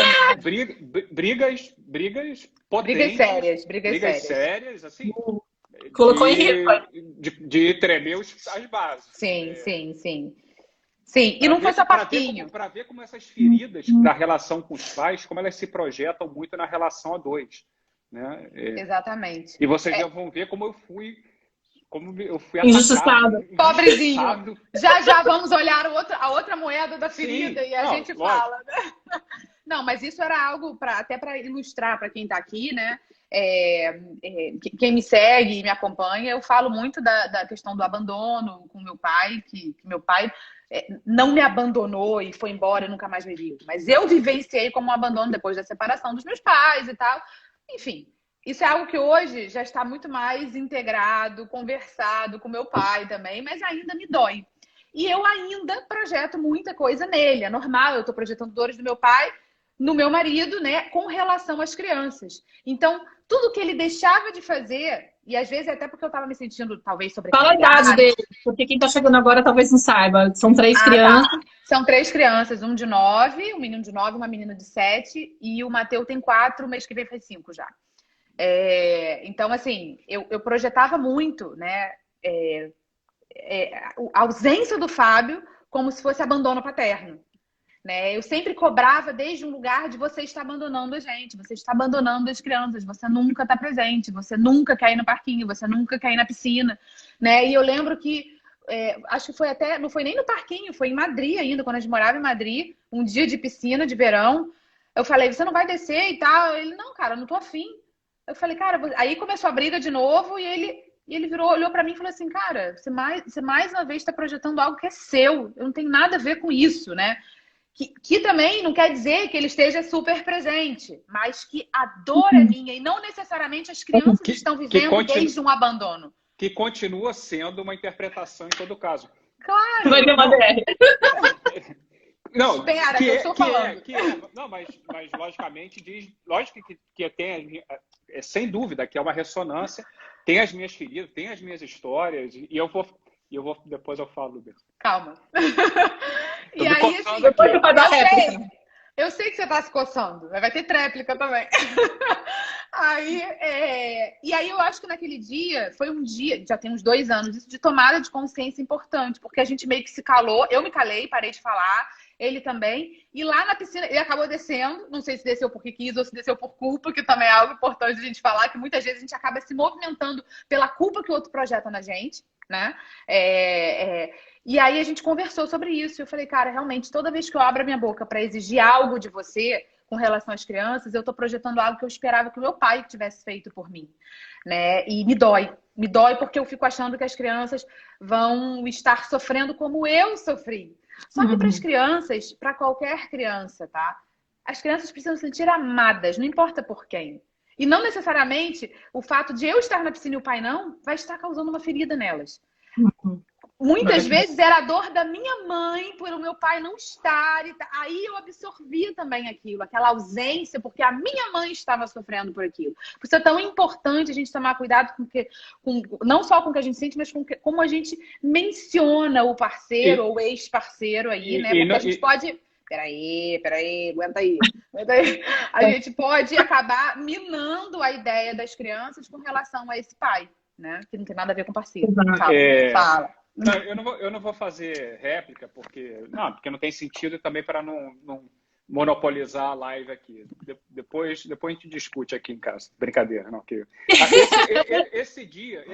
brigas potentes. Brigas sérias, assim. Colocou em risco. De tremer as bases. Sim. E não foi só parquinho. Para ver como essas feridas da relação com os pais, como elas se projetam muito na relação a dois. Né? Exatamente. E vocês já vão ver como eu fui injustiçado. Pobrezinho. Já vamos olhar a outra moeda da ferida. Sim, e a gente fala, né? Não, mas isso era algo até para ilustrar para quem está aqui, né? Quem me segue e me acompanha, eu falo muito da questão do abandono com meu pai, que meu pai não me abandonou e foi embora e nunca mais me viu. Mas eu vivenciei como um abandono depois da separação dos meus pais e tal. Enfim, isso é algo que hoje já está muito mais integrado, conversado com meu pai também, mas ainda me dói. E eu ainda projeto muita coisa nele. É normal, eu estou projetando dores do meu pai no meu marido, né, com relação às crianças. Então, tudo que ele deixava de fazer, e às vezes até porque eu estava me sentindo talvez sobrecarregada. Fala a idade dele, porque quem está chegando agora talvez não saiba. São 3 crianças. Tá. São 3 crianças, um de 9, um menino de 9, uma menina de 7, e o Mateus tem 4, o mês que vem faz 5 já. Então, assim, eu projetava muito, né, a ausência do Fábio como se fosse abandono paterno. Né? Eu sempre cobrava desde um lugar de você está abandonando a gente, você está abandonando as crianças, você nunca está presente, você nunca quer ir no parquinho, você nunca quer ir na piscina. Né? E eu lembro que, acho que foi até, não foi nem no parquinho, foi em Madrid ainda, quando a gente morava em Madrid, um dia de piscina, de verão. Eu falei, você não vai descer e tal? Ele, não, cara, eu não tô afim. Eu falei, cara, aí começou a briga de novo e ele olhou pra mim e falou assim, cara, você mais uma vez está projetando algo que é seu, eu não tenho nada a ver com isso, né? Que também não quer dizer que ele esteja super presente, mas que a dor é minha e não necessariamente as crianças estão vivendo desde um abandono. Que continua sendo uma interpretação em todo caso. Claro! Vai ter uma DR. Não, espera, eu estou falando. Não, mas logicamente diz, lógico que tem, sem dúvida, que é uma ressonância, tem as minhas feridas, tem as minhas histórias, e eu vou depois eu falo disso. Calma. E aí, assim, depois você vai dar réplica. Eu sei que você está se coçando, mas vai ter tréplica também. E aí eu acho que naquele dia, foi um dia, já tem uns 2 anos, isso de tomada de consciência importante, porque a gente meio que se calou, eu me calei, parei de falar, ele também, e lá na piscina, ele acabou descendo, não sei se desceu porque quis ou se desceu por culpa, que também é algo importante a gente falar, que muitas vezes a gente acaba se movimentando pela culpa que o outro projeta na gente, né? E aí a gente conversou sobre isso. Eu falei, cara, realmente, toda vez que eu abro a minha boca para exigir algo de você com relação às crianças, eu tô projetando algo que eu esperava que o meu pai tivesse feito por mim, né? E me dói porque eu fico achando que as crianças vão estar sofrendo como eu sofri. Só que para as crianças, para qualquer criança, tá? As crianças precisam se sentir amadas, não importa por quem. E não necessariamente o fato de eu estar na piscina e o pai não, vai estar causando uma ferida nelas. Muitas vezes era a dor da minha mãe por o meu pai não estar. Aí eu absorvia também aquilo, aquela ausência, porque a minha mãe estava sofrendo por aquilo. Por isso é tão importante a gente tomar cuidado não só com o que a gente sente, mas com como a gente menciona o parceiro ou ex-parceiro aí, né? Porque a gente pode... Peraí, aguenta aí. A gente pode acabar minando a ideia das crianças com relação a esse pai. né? Que não tem nada a ver com parceiro. Fala. Não, eu não vou fazer réplica, porque não tem sentido e também para não monopolizar a live aqui. Depois a gente discute aqui em casa. Brincadeira, não. Esse dia,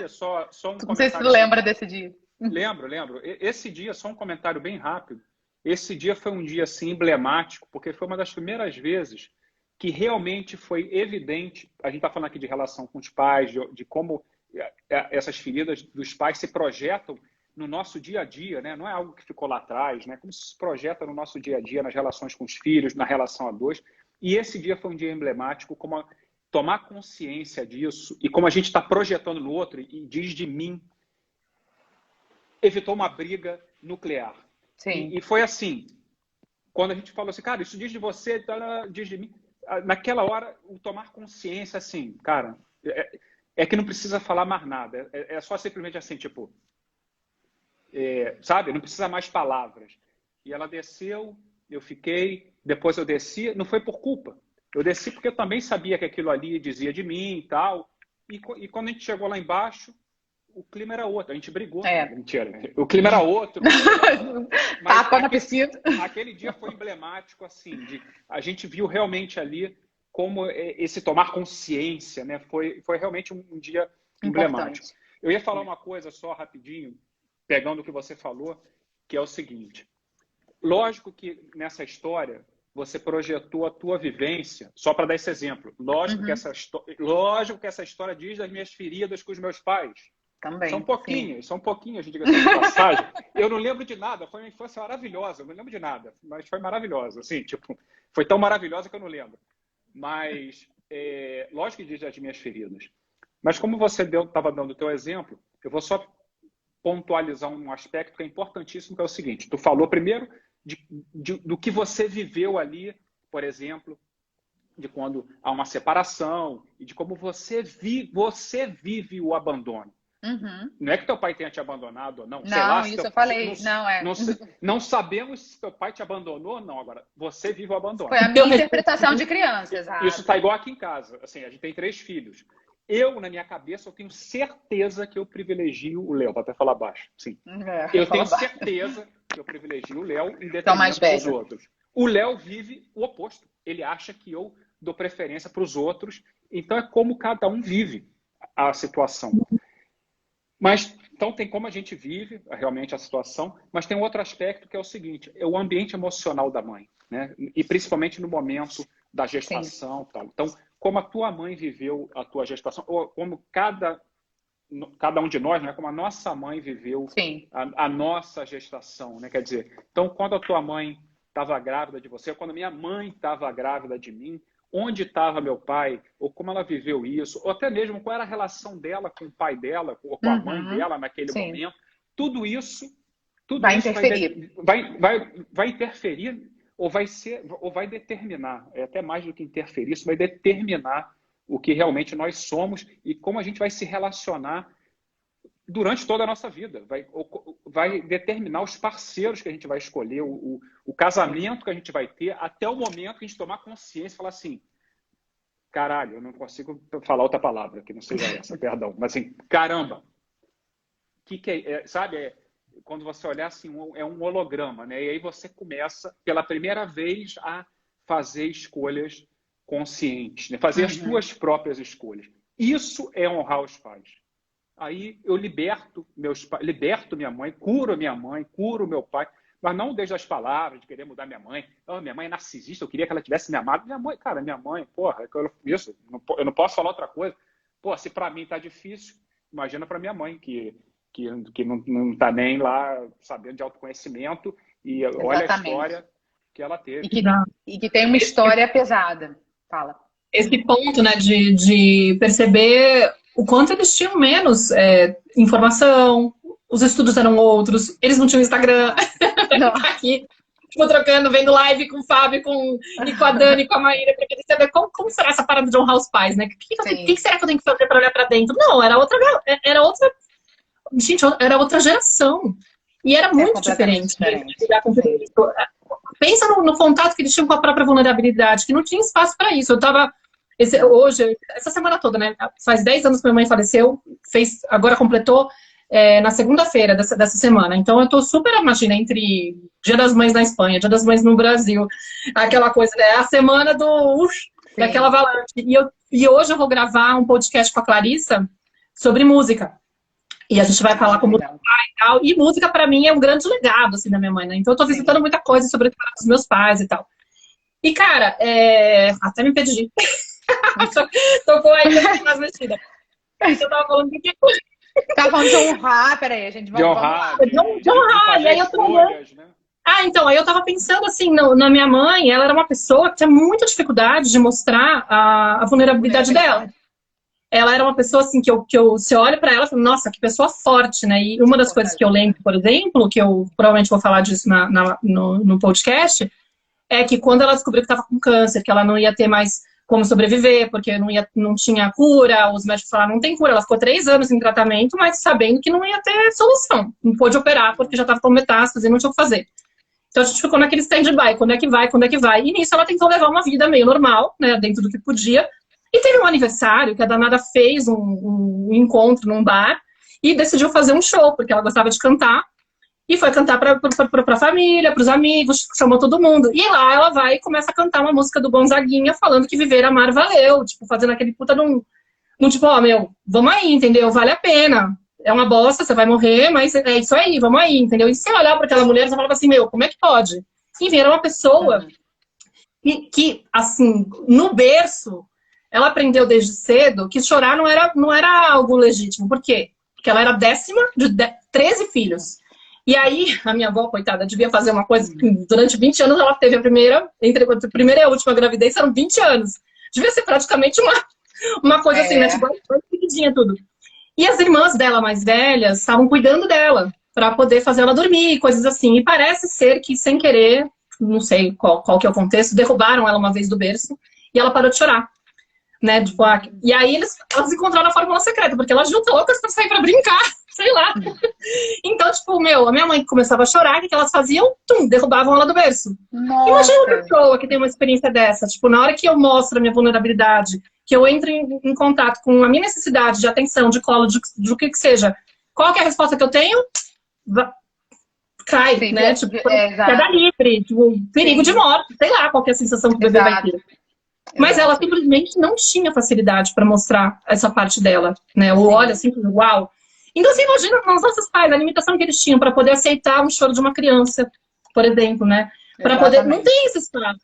só um comentário. Não sei se tu lembra desse dia. Lembro. Esse dia, só um comentário bem rápido. Esse dia foi um dia assim, emblemático, porque foi uma das primeiras vezes que realmente foi evidente. A gente está falando aqui de relação com os pais, de como essas feridas dos pais se projetam no nosso dia a dia, né? Não é algo que ficou lá atrás, né? Como se projeta no nosso dia a dia, nas relações com os filhos, na relação a dois. E esse dia foi um dia emblemático, como tomar consciência disso e como a gente está projetando no outro e diz de mim, evitou uma briga nuclear. Sim. E foi assim, quando a gente falou assim, cara, isso diz de você, diz de mim. Naquela hora, o tomar consciência, assim, cara, é que não precisa falar mais nada. É só simplesmente assim, tipo, sabe? Não precisa mais palavras. E ela desceu, eu fiquei, depois eu desci, não foi por culpa. Eu desci porque eu também sabia que aquilo ali dizia de mim e tal. E quando a gente chegou lá embaixo, o clima era outro. A gente brigou. Mentira. O clima era outro. Tapa na piscina. Aquele dia foi emblemático, assim, a gente viu realmente ali como esse tomar consciência, né? Foi realmente um dia emblemático. Importante. Eu ia falar uma coisa só rapidinho, pegando o que você falou, que é o seguinte. Lógico que nessa história você projetou a tua vivência, só para dar esse exemplo. Lógico que essa história diz das minhas feridas com os meus pais. Também. São pouquinhas, diga-se de passagem. Eu não lembro de nada, foi uma infância maravilhosa, eu não lembro de nada, mas foi maravilhosa, assim, tipo, foi tão maravilhosa que eu não lembro. Mas, lógico que diz as minhas feridas. Mas como você estava dando o teu exemplo, eu vou só pontualizar um aspecto que é importantíssimo, que é o seguinte, tu falou primeiro do que você viveu ali, por exemplo, de quando há uma separação, e de como você vive o abandono. Uhum. Não é que teu pai tenha te abandonado ou não. Não, sei lá, isso eu falei. Não sabemos se teu pai te abandonou ou não. Agora, você vive o abandono. Foi a minha interpretação de criança, exato. Isso está igual aqui em casa. Assim, a gente tem 3 filhos. Eu, na minha cabeça, eu tenho certeza que eu privilegio o Léo. Vou até falar baixo. Sim. Eu tenho certeza que eu privilegio o Léo em detrimento dos outros. O Léo vive o oposto. Ele acha que eu dou preferência para os outros. Então, é como cada um vive a situação. Mas, então, tem como a gente vive realmente a situação, mas tem um outro aspecto que é o seguinte, é o ambiente emocional da mãe, né? E principalmente no momento da gestação. Tal. Então, como a tua mãe viveu a tua gestação, ou como cada um de nós, né? Como a nossa mãe viveu a nossa gestação, né? Quer dizer, então, quando a tua mãe estava grávida de você, quando a minha mãe estava grávida de mim, onde estava meu pai, ou como ela viveu isso, ou até mesmo qual era a relação dela com o pai dela, ou com a mãe dela naquele momento. Tudo isso vai interferir. Vai interferir ou vai determinar, é até mais do que interferir, isso vai determinar o que realmente nós somos e como a gente vai se relacionar durante toda a nossa vida. Vai determinar os parceiros que a gente vai escolher, o casamento que a gente vai ter, até o momento que a gente tomar consciência e falar assim, caralho, eu não consigo falar outra palavra que não seja essa, perdão, mas assim, caramba, que é, sabe, quando você olhar assim, é um holograma, né? E aí você começa, pela primeira vez, a fazer escolhas conscientes, né? Fazer as suas próprias escolhas. Isso é honrar os pais. Aí eu liberto minha mãe, curo meu pai, mas não desde as palavras de querer mudar minha mãe. Oh, minha mãe é narcisista, eu queria que ela tivesse me amado. Minha mãe, porra, eu não posso falar outra coisa. Pô, se para mim tá difícil, imagina para minha mãe, que não tá nem lá sabendo de autoconhecimento e olha a história que ela teve. E que tem uma história pesada. Fala. Esse ponto, né, de perceber o quanto eles tinham menos informação, os estudos eram outros, eles não tinham Instagram. Aqui, tipo, trocando, vendo live com o Fábio e com a Dani, com a Maíra, pra querer saber como será essa parada de honrar os pais, né? O que será que eu tenho que fazer para olhar para dentro? Não, era outra. Gente, era outra geração. E era muito diferente. Pensa no contato que eles tinham com a própria vulnerabilidade, que não tinha espaço para isso. Eu estava Hoje, essa semana toda, né? Faz 10 anos que minha mãe faleceu, agora completou na segunda-feira dessa semana. Então eu tô super, imagina, entre Dia das Mães na Espanha, Dia das Mães no Brasil, aquela coisa, né? A semana daquela avalanche. E hoje eu vou gravar um podcast com a Clarissa sobre música. E a gente vai falar como pai e tal. E música, pra mim, é um grande legado, assim, da minha mãe, né? Então eu tô visitando muita coisa sobre os meus pais e tal. E, cara, até me perdi. Tocou aí nas mexidas. Eu tava falando que Tá falando de honrar, peraí, a gente vai de honrar. E aí eu tô olhando. Né? Então, aí eu tava pensando assim, na minha mãe, ela era uma pessoa que tinha muita dificuldade de mostrar a vulnerabilidade dela. Ela era uma pessoa assim que você olha pra ela e fala, nossa, que pessoa forte, né? E uma das coisas que eu lembro, por exemplo, que eu provavelmente vou falar disso no podcast, é que quando ela descobriu que estava com câncer, que ela não ia ter mais como sobreviver, porque não tinha cura, os médicos falaram, não tem cura. Ela ficou 3 anos em tratamento, mas sabendo que não ia ter solução. Não pôde operar, porque já estava com metástase e não tinha o que fazer. Então a gente ficou naquele stand-by, quando é que vai, quando é que vai. E nisso ela tentou levar uma vida meio normal, né, dentro do que podia. E teve um aniversário que a danada fez um encontro num bar e decidiu fazer um show, porque ela gostava de cantar. E foi cantar pra família, pros amigos, chamou todo mundo. E lá ela vai e começa a cantar uma música do Gonzaguinha, falando que viver amar valeu. Tipo, fazendo aquele puta num tipo, meu, vamos aí, entendeu? Vale a pena. É uma bosta, você vai morrer, mas é isso aí, vamos aí, entendeu? E se olhar pra aquela mulher, você falava assim, meu, como é que pode? Enfim, era uma pessoa que, assim, no berço, ela aprendeu desde cedo que chorar não era algo legítimo. Por quê? Porque ela era 10ª de 13 filhos. E aí, a minha avó, coitada, devia fazer uma coisa que durante 20 anos ela teve entre a primeira e a última gravidez, eram 20 anos. Devia ser praticamente uma coisa assim, né? Tipo, divididinha tudo. E as irmãs dela mais velhas estavam cuidando dela para poder fazer ela dormir, coisas assim. E parece ser que, sem querer, não sei qual que é o contexto, derrubaram ela uma vez do berço e ela parou de chorar. Né? Tipo, e aí elas encontraram a fórmula secreta, porque elas juntam loucas pra sair pra brincar, sei lá. Então, tipo, a minha mãe começava a chorar, o que elas faziam? Derrubavam ela do berço. Nossa. Imagina uma pessoa que tem uma experiência dessa, tipo, na hora que eu mostro a minha vulnerabilidade, que eu entro em contato com a minha necessidade de atenção, de colo, de o que seja, qual que é a resposta que eu tenho? Cai, sim, né? Tipo, queda livre, tipo, perigo de morte, sei lá qual que é a sensação que o bebê vai ter. Mas ela simplesmente não tinha facilidade para mostrar essa parte dela, né? Ou olha assim, uau. Então você imagina nos nossos pais, a limitação que eles tinham para poder aceitar um choro de uma criança, por exemplo, né? Para poder. Não tem esse espaço,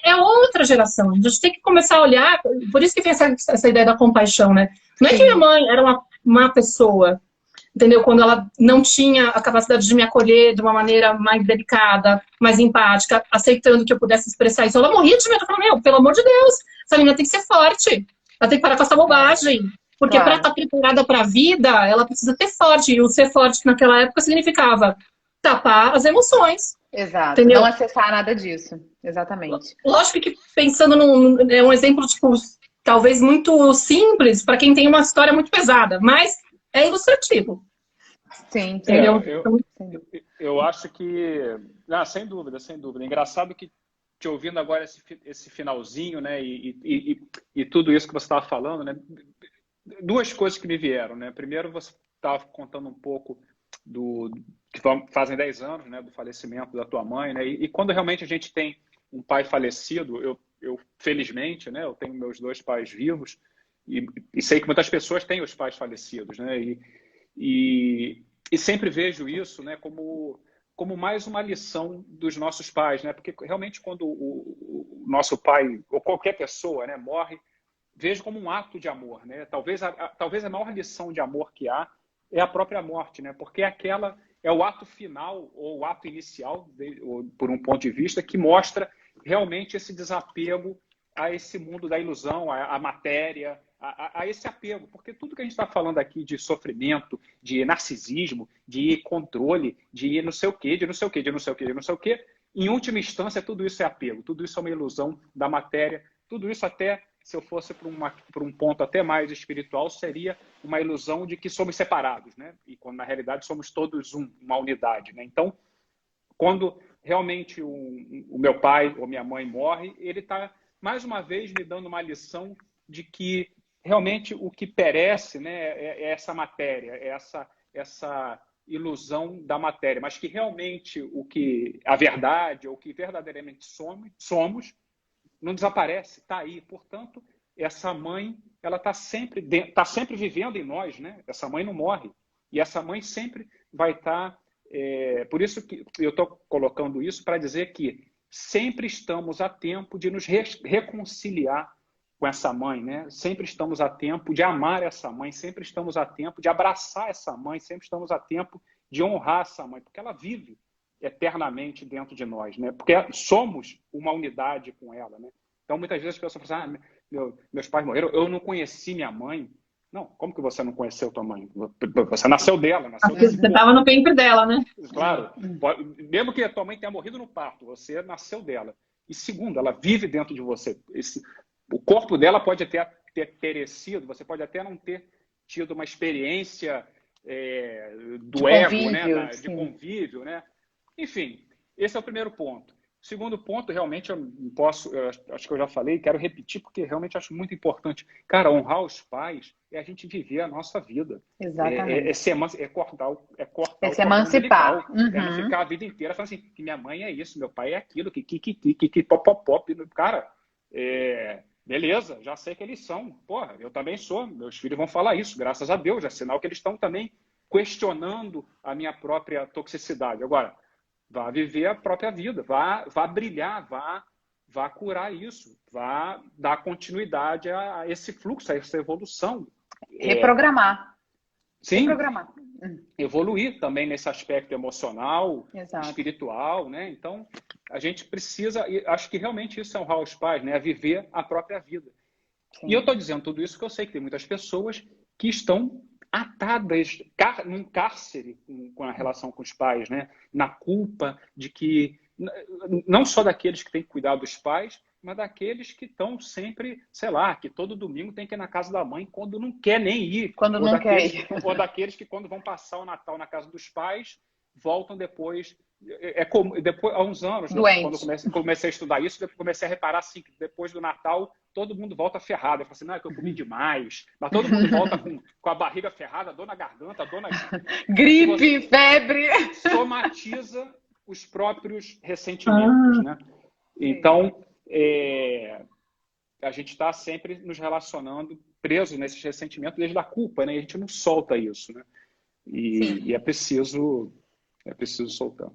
é outra geração. A gente tem que começar a olhar, por isso que tem essa ideia da compaixão, né? Não é que minha mãe era uma pessoa, entendeu? Quando ela não tinha a capacidade de me acolher de uma maneira mais delicada, mais empática, aceitando que eu pudesse expressar isso. Ela morria de medo. Eu falava, pelo amor de Deus, essa menina tem que ser forte. Ela tem que parar com essa bobagem. Porque para estar preparada para a vida, ela precisa ter forte. E o ser forte naquela época significava tapar as emoções. Exato. Entendeu? Não acessar nada disso. Exatamente. Lógico que pensando é um exemplo, tipo, talvez muito simples para quem tem uma história muito pesada, mas é ilustrativo. Sim, entendeu? Eu acho que... sem dúvida, sem dúvida. Engraçado que, te ouvindo agora esse finalzinho, né, e tudo isso que você estava falando, né, 2 coisas que me vieram, né. Primeiro, você estava contando um pouco que fazem 10 anos, né, do falecimento da tua mãe, né, e quando realmente a gente tem um pai falecido, eu felizmente, né, eu tenho meus 2 pais vivos, e sei que muitas pessoas têm os pais falecidos, né, e sempre vejo isso, né, como mais uma lição dos nossos pais, né, porque realmente quando o nosso pai, ou qualquer pessoa, né, morre, vejo como um ato de amor, né, talvez a maior lição de amor que há é a própria morte, né, porque aquela é o ato final, ou o ato inicial, por um ponto de vista, que mostra realmente esse desapego a esse mundo da ilusão, a matéria, a esse apego. Porque tudo que a gente está falando aqui de sofrimento, de narcisismo, de controle, de não sei o quê, de não sei o quê, de não sei o quê, de não sei o quê, em última instância, tudo isso é apego, tudo isso é uma ilusão da matéria, tudo isso até, se eu fosse para um ponto até mais espiritual, seria uma ilusão de que somos separados, né? E quando na realidade somos todos uma unidade, né? Então, quando realmente o meu pai ou minha mãe morre, ele está mais uma vez me dando uma lição de que realmente o que perece, né, é essa matéria, é essa ilusão da matéria, mas que realmente a verdade, ou o que verdadeiramente somos não desaparece, está aí. Portanto, essa mãe, ela está sempre vivendo em nós, né? Essa mãe não morre. E essa mãe sempre vai estar... por isso que eu estou colocando isso para dizer que sempre estamos a tempo de nos reconciliar com essa mãe, né? Sempre estamos a tempo de amar essa mãe, sempre estamos a tempo de abraçar essa mãe, sempre estamos a tempo de honrar essa mãe, porque ela vive eternamente dentro de nós, né? Porque somos uma unidade com ela, né? Então, muitas vezes as pessoas falam assim, meus pais morreram, eu não conheci minha mãe. Não, como que você não conheceu tua mãe? Você nasceu dela, nasceu desse Você estava no ventre dela, né? Claro, mesmo que a tua mãe tenha morrido no parto, você nasceu dela. E segundo, ela vive dentro de você. O corpo dela pode até ter perecido, você pode até não ter tido uma experiência do ego, né? De convívio, né? Enfim, esse é o primeiro ponto. O segundo ponto, realmente, eu acho que eu já falei, quero repetir, porque realmente acho muito importante. Cara, honrar os pais é a gente viver a nossa vida. Exatamente. É cortar o se emancipar. É não ficar a vida inteira falando assim, que minha mãe é isso, meu pai é aquilo, que pop. Cara, beleza, já sei que eles são. Porra, eu também sou. Meus filhos vão falar isso, graças a Deus. É sinal que eles estão também questionando a minha própria toxicidade. Agora, vá viver a própria vida, vá brilhar, vá curar isso, vá dar continuidade a esse fluxo, a essa evolução. Reprogramar. Sim. Reprogramar. Evoluir também nesse aspecto emocional, Exato. espiritual, né? Então, a gente precisa, e acho que realmente isso é honrar os pais, né? A viver a própria vida. Sim. E eu estou dizendo tudo isso porque eu sei que tem muitas pessoas que estão atadas num cárcere com a relação com os pais, né? Na culpa de que, não só daqueles que têm que cuidar dos pais, mas daqueles que estão sempre, sei lá, que todo domingo tem que ir na casa da mãe quando não quer nem ir. Quando não quer ir. Ou daqueles que quando vão passar o Natal na casa dos pais, voltam depois há uns anos, né, quando comecei a estudar isso, depois comecei a reparar assim, que depois do Natal todo mundo volta ferrado. Eu falei assim, não, é que eu comi demais. Mas todo mundo volta com a barriga ferrada, dor na garganta, dor na... gripe, febre. Somatiza os próprios ressentimentos, né? Então, a gente está sempre nos relacionando preso nesses ressentimentos desde a culpa, né? E a gente não solta isso, né? E é preciso soltar.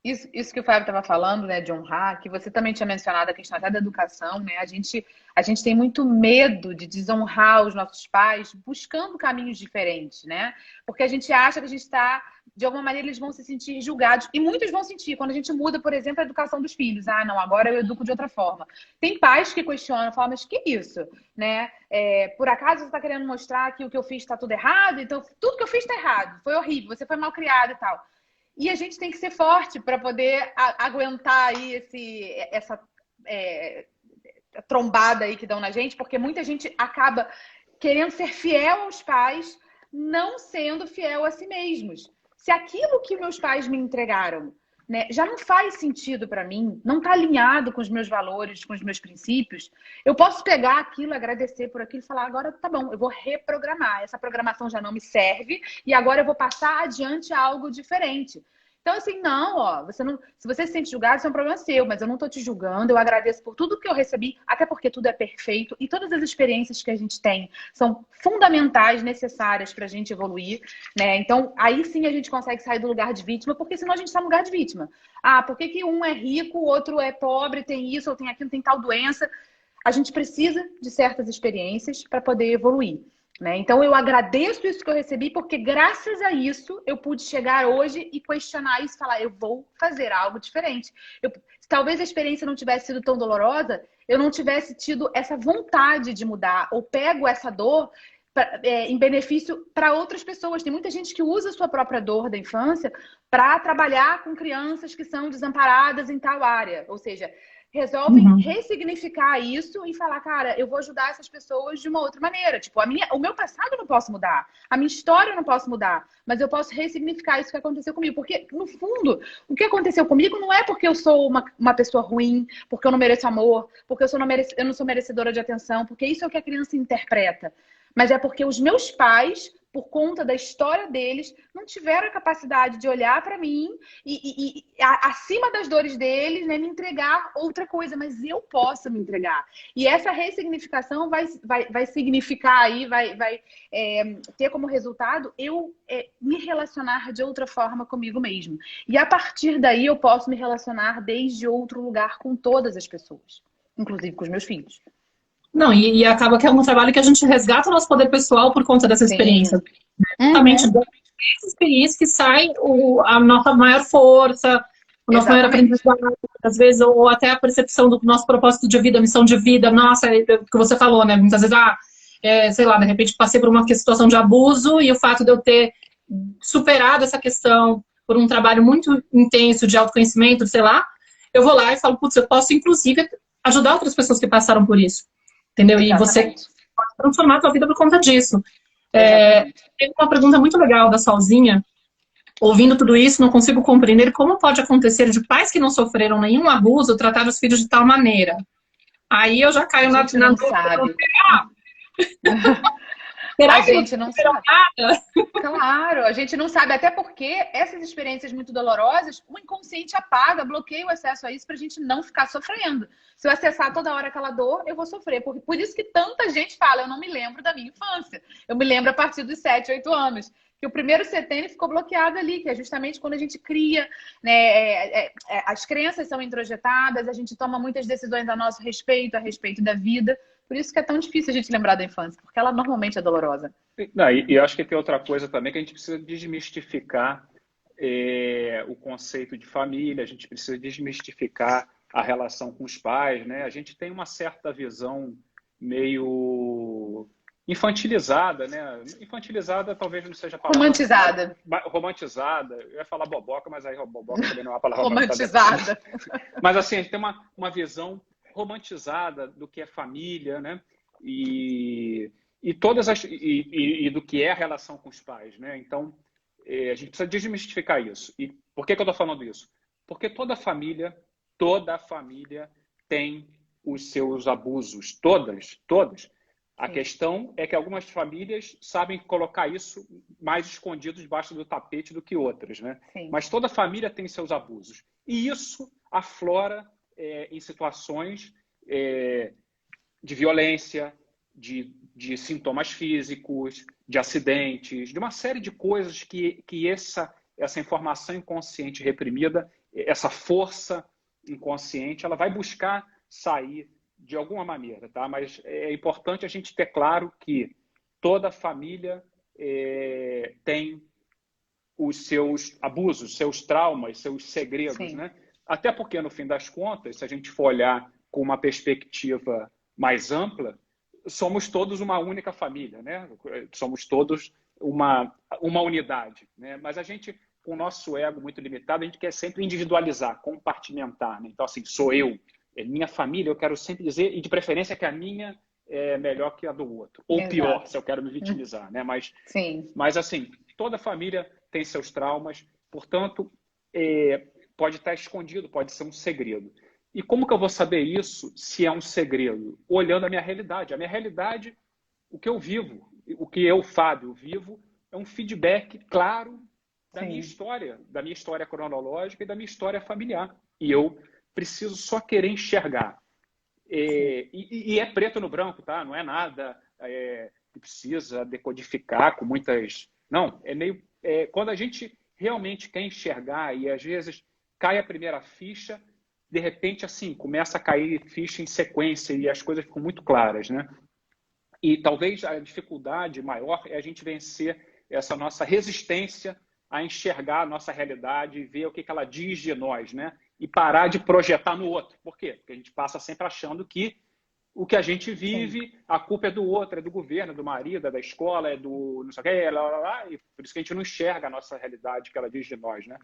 Isso que o Fábio estava falando, né, de honrar, que você também tinha mencionado a questão até da educação, né? A gente tem muito medo de desonrar os nossos pais buscando caminhos diferentes, né? Porque a gente acha que a gente está, de alguma maneira, eles vão se sentir julgados. E muitos vão sentir quando a gente muda, por exemplo, a educação dos filhos. Ah, não, agora eu educo de outra forma. Tem pais que questionam, falam, mas que isso? Né? Por acaso você está querendo mostrar que o que eu fiz está tudo errado? Então, tudo que eu fiz está errado. Foi horrível, você foi mal criado e tal. E a gente tem que ser forte para poder aguentar aí essa trombada aí que dão na gente, porque muita gente acaba querendo ser fiel aos pais, não sendo fiel a si mesmos. Se aquilo que meus pais me entregaram, né, já não faz sentido para mim, não está alinhado com os meus valores, com os meus princípios, eu posso pegar aquilo, agradecer por aquilo e falar, agora tá bom, eu vou reprogramar, essa programação já não me serve e agora eu vou passar adiante algo diferente. Então, assim, não, ó, se você se sente julgado, isso é um problema seu, mas eu não tô te julgando, eu agradeço por tudo que eu recebi, até porque tudo é perfeito e todas as experiências que a gente tem são fundamentais, necessárias pra gente evoluir, né? Então, aí sim a gente consegue sair do lugar de vítima, porque senão a gente tá no lugar de vítima. Ah, por que um é rico, o outro é pobre, tem isso ou tem aquilo, tem tal doença? A gente precisa de certas experiências para poder evoluir. Né? Então, eu agradeço isso que eu recebi, porque graças a isso eu pude chegar hoje e questionar isso e falar, eu vou fazer algo diferente. Talvez a experiência não tivesse sido tão dolorosa, eu não tivesse tido essa vontade de mudar, ou pego essa dor em benefício para outras pessoas. Tem muita gente que usa a sua própria dor da infância para trabalhar com crianças que são desamparadas em tal área. Ou seja, resolvem ressignificar isso e falar, cara, eu vou ajudar essas pessoas de uma outra maneira. Tipo, o meu passado eu não posso mudar, a minha história eu não posso mudar, mas eu posso ressignificar isso que aconteceu comigo. Porque, no fundo, o que aconteceu comigo não é porque eu sou uma pessoa ruim, porque eu não mereço amor, porque eu não sou merecedora de atenção, porque isso é o que a criança interpreta. Mas é porque os meus pais, por conta da história deles, não tiveram a capacidade de olhar para mim acima das dores deles, né, me entregar outra coisa, mas eu posso me entregar. E essa ressignificação vai significar aí, vai ter como resultado eu me relacionar de outra forma comigo mesmo. E a partir daí eu posso me relacionar desde outro lugar com todas as pessoas, inclusive com os meus filhos. Não, e acaba que é um trabalho que a gente resgata o nosso poder pessoal por conta dessa experiência. Exatamente dessa experiência que sai a nossa maior força, o nosso maior aprendizado, às vezes, ou até a percepção do nosso propósito de vida, missão de vida. Nossa, é o que você falou, né? Muitas vezes, sei lá, de repente passei por uma situação de abuso e o fato de eu ter superado essa questão por um trabalho muito intenso de autoconhecimento, sei lá, eu vou lá e falo, putz, eu posso, inclusive, ajudar outras pessoas que passaram por isso. Entendeu? E você pode transformar a sua vida por conta disso. Tem uma pergunta muito legal da Solzinha. Ouvindo tudo isso, não consigo compreender como pode acontecer de pais que não sofreram nenhum abuso tratar os filhos de tal maneira. Aí eu já caio na dúvida. A gente não sabe. Claro, a gente não sabe, até porque essas experiências muito dolorosas, o inconsciente apaga, bloqueia o acesso a isso pra gente não ficar sofrendo. Se eu acessar toda hora aquela dor, eu vou sofrer. Por isso que tanta gente fala, eu não me lembro da minha infância. Eu me lembro a partir dos 7, 8 anos. Que o primeiro setênio ficou bloqueado ali, que é justamente quando a gente cria, né, as crenças são introjetadas, a gente toma muitas decisões a nosso respeito, a respeito da vida. Por isso que é tão difícil a gente lembrar da infância, porque ela normalmente é dolorosa. Não, e eu acho que tem outra coisa também que a gente precisa desmistificar o conceito de família, a gente precisa desmistificar a relação com os pais, né? A gente tem uma certa visão meio infantilizada, né? Infantilizada talvez não seja a palavra. Romantizada. Romantizada. Eu ia falar boboca, mas aí boboca também não é uma palavra. Romantizada. Mas assim, a gente tem uma visão romantizada do que é família, né? E do que é a relação com os pais, né? Então, a gente precisa desmistificar isso. E por que eu estou falando isso? Porque toda família tem os seus abusos, todas. A questão é que algumas famílias sabem colocar isso mais escondido debaixo do tapete do que outras, né? Sim. Mas toda família tem seus abusos. E isso aflora em situações de violência, de sintomas físicos, de acidentes, de uma série de coisas que essa informação inconsciente reprimida, essa força inconsciente, ela vai buscar sair de alguma maneira, tá? Mas é importante a gente ter claro que toda família tem os seus abusos, seus traumas, seus segredos, Sim. né? Até porque, no fim das contas, se a gente for olhar com uma perspectiva mais ampla, somos todos uma única família, né? Somos todos uma unidade, né? Mas a gente, com o nosso ego muito limitado, a gente quer sempre individualizar, compartimentar, né? Então, assim, sou eu, é minha família, eu quero sempre dizer, e de preferência que a minha é melhor que a do outro. Ou Exato. Pior, se eu quero me vitimizar, né? Mas, assim, toda família tem seus traumas, portanto, pode estar escondido, pode ser um segredo. E como que eu vou saber isso se é um segredo? Olhando a minha realidade. A minha realidade, o que eu vivo, o que eu, Fábio, vivo, é um feedback claro da minha história cronológica e da minha história familiar. E eu preciso só querer enxergar. E é preto no branco, tá? Não é nada que precisa decodificar com muitas... Não, é meio... quando a gente realmente quer enxergar e às vezes cai a primeira ficha, de repente, assim, começa a cair ficha em sequência e as coisas ficam muito claras, né? E talvez a dificuldade maior é a gente vencer essa nossa resistência a enxergar a nossa realidade e ver o que ela diz de nós, né? E parar de projetar no outro. Por quê? Porque a gente passa sempre achando que o que a gente vive, Sim. a culpa é do outro, é do governo, é do marido, é da escola, é do não sei o quê, e por isso que a gente não enxerga a nossa realidade que ela diz de nós, né?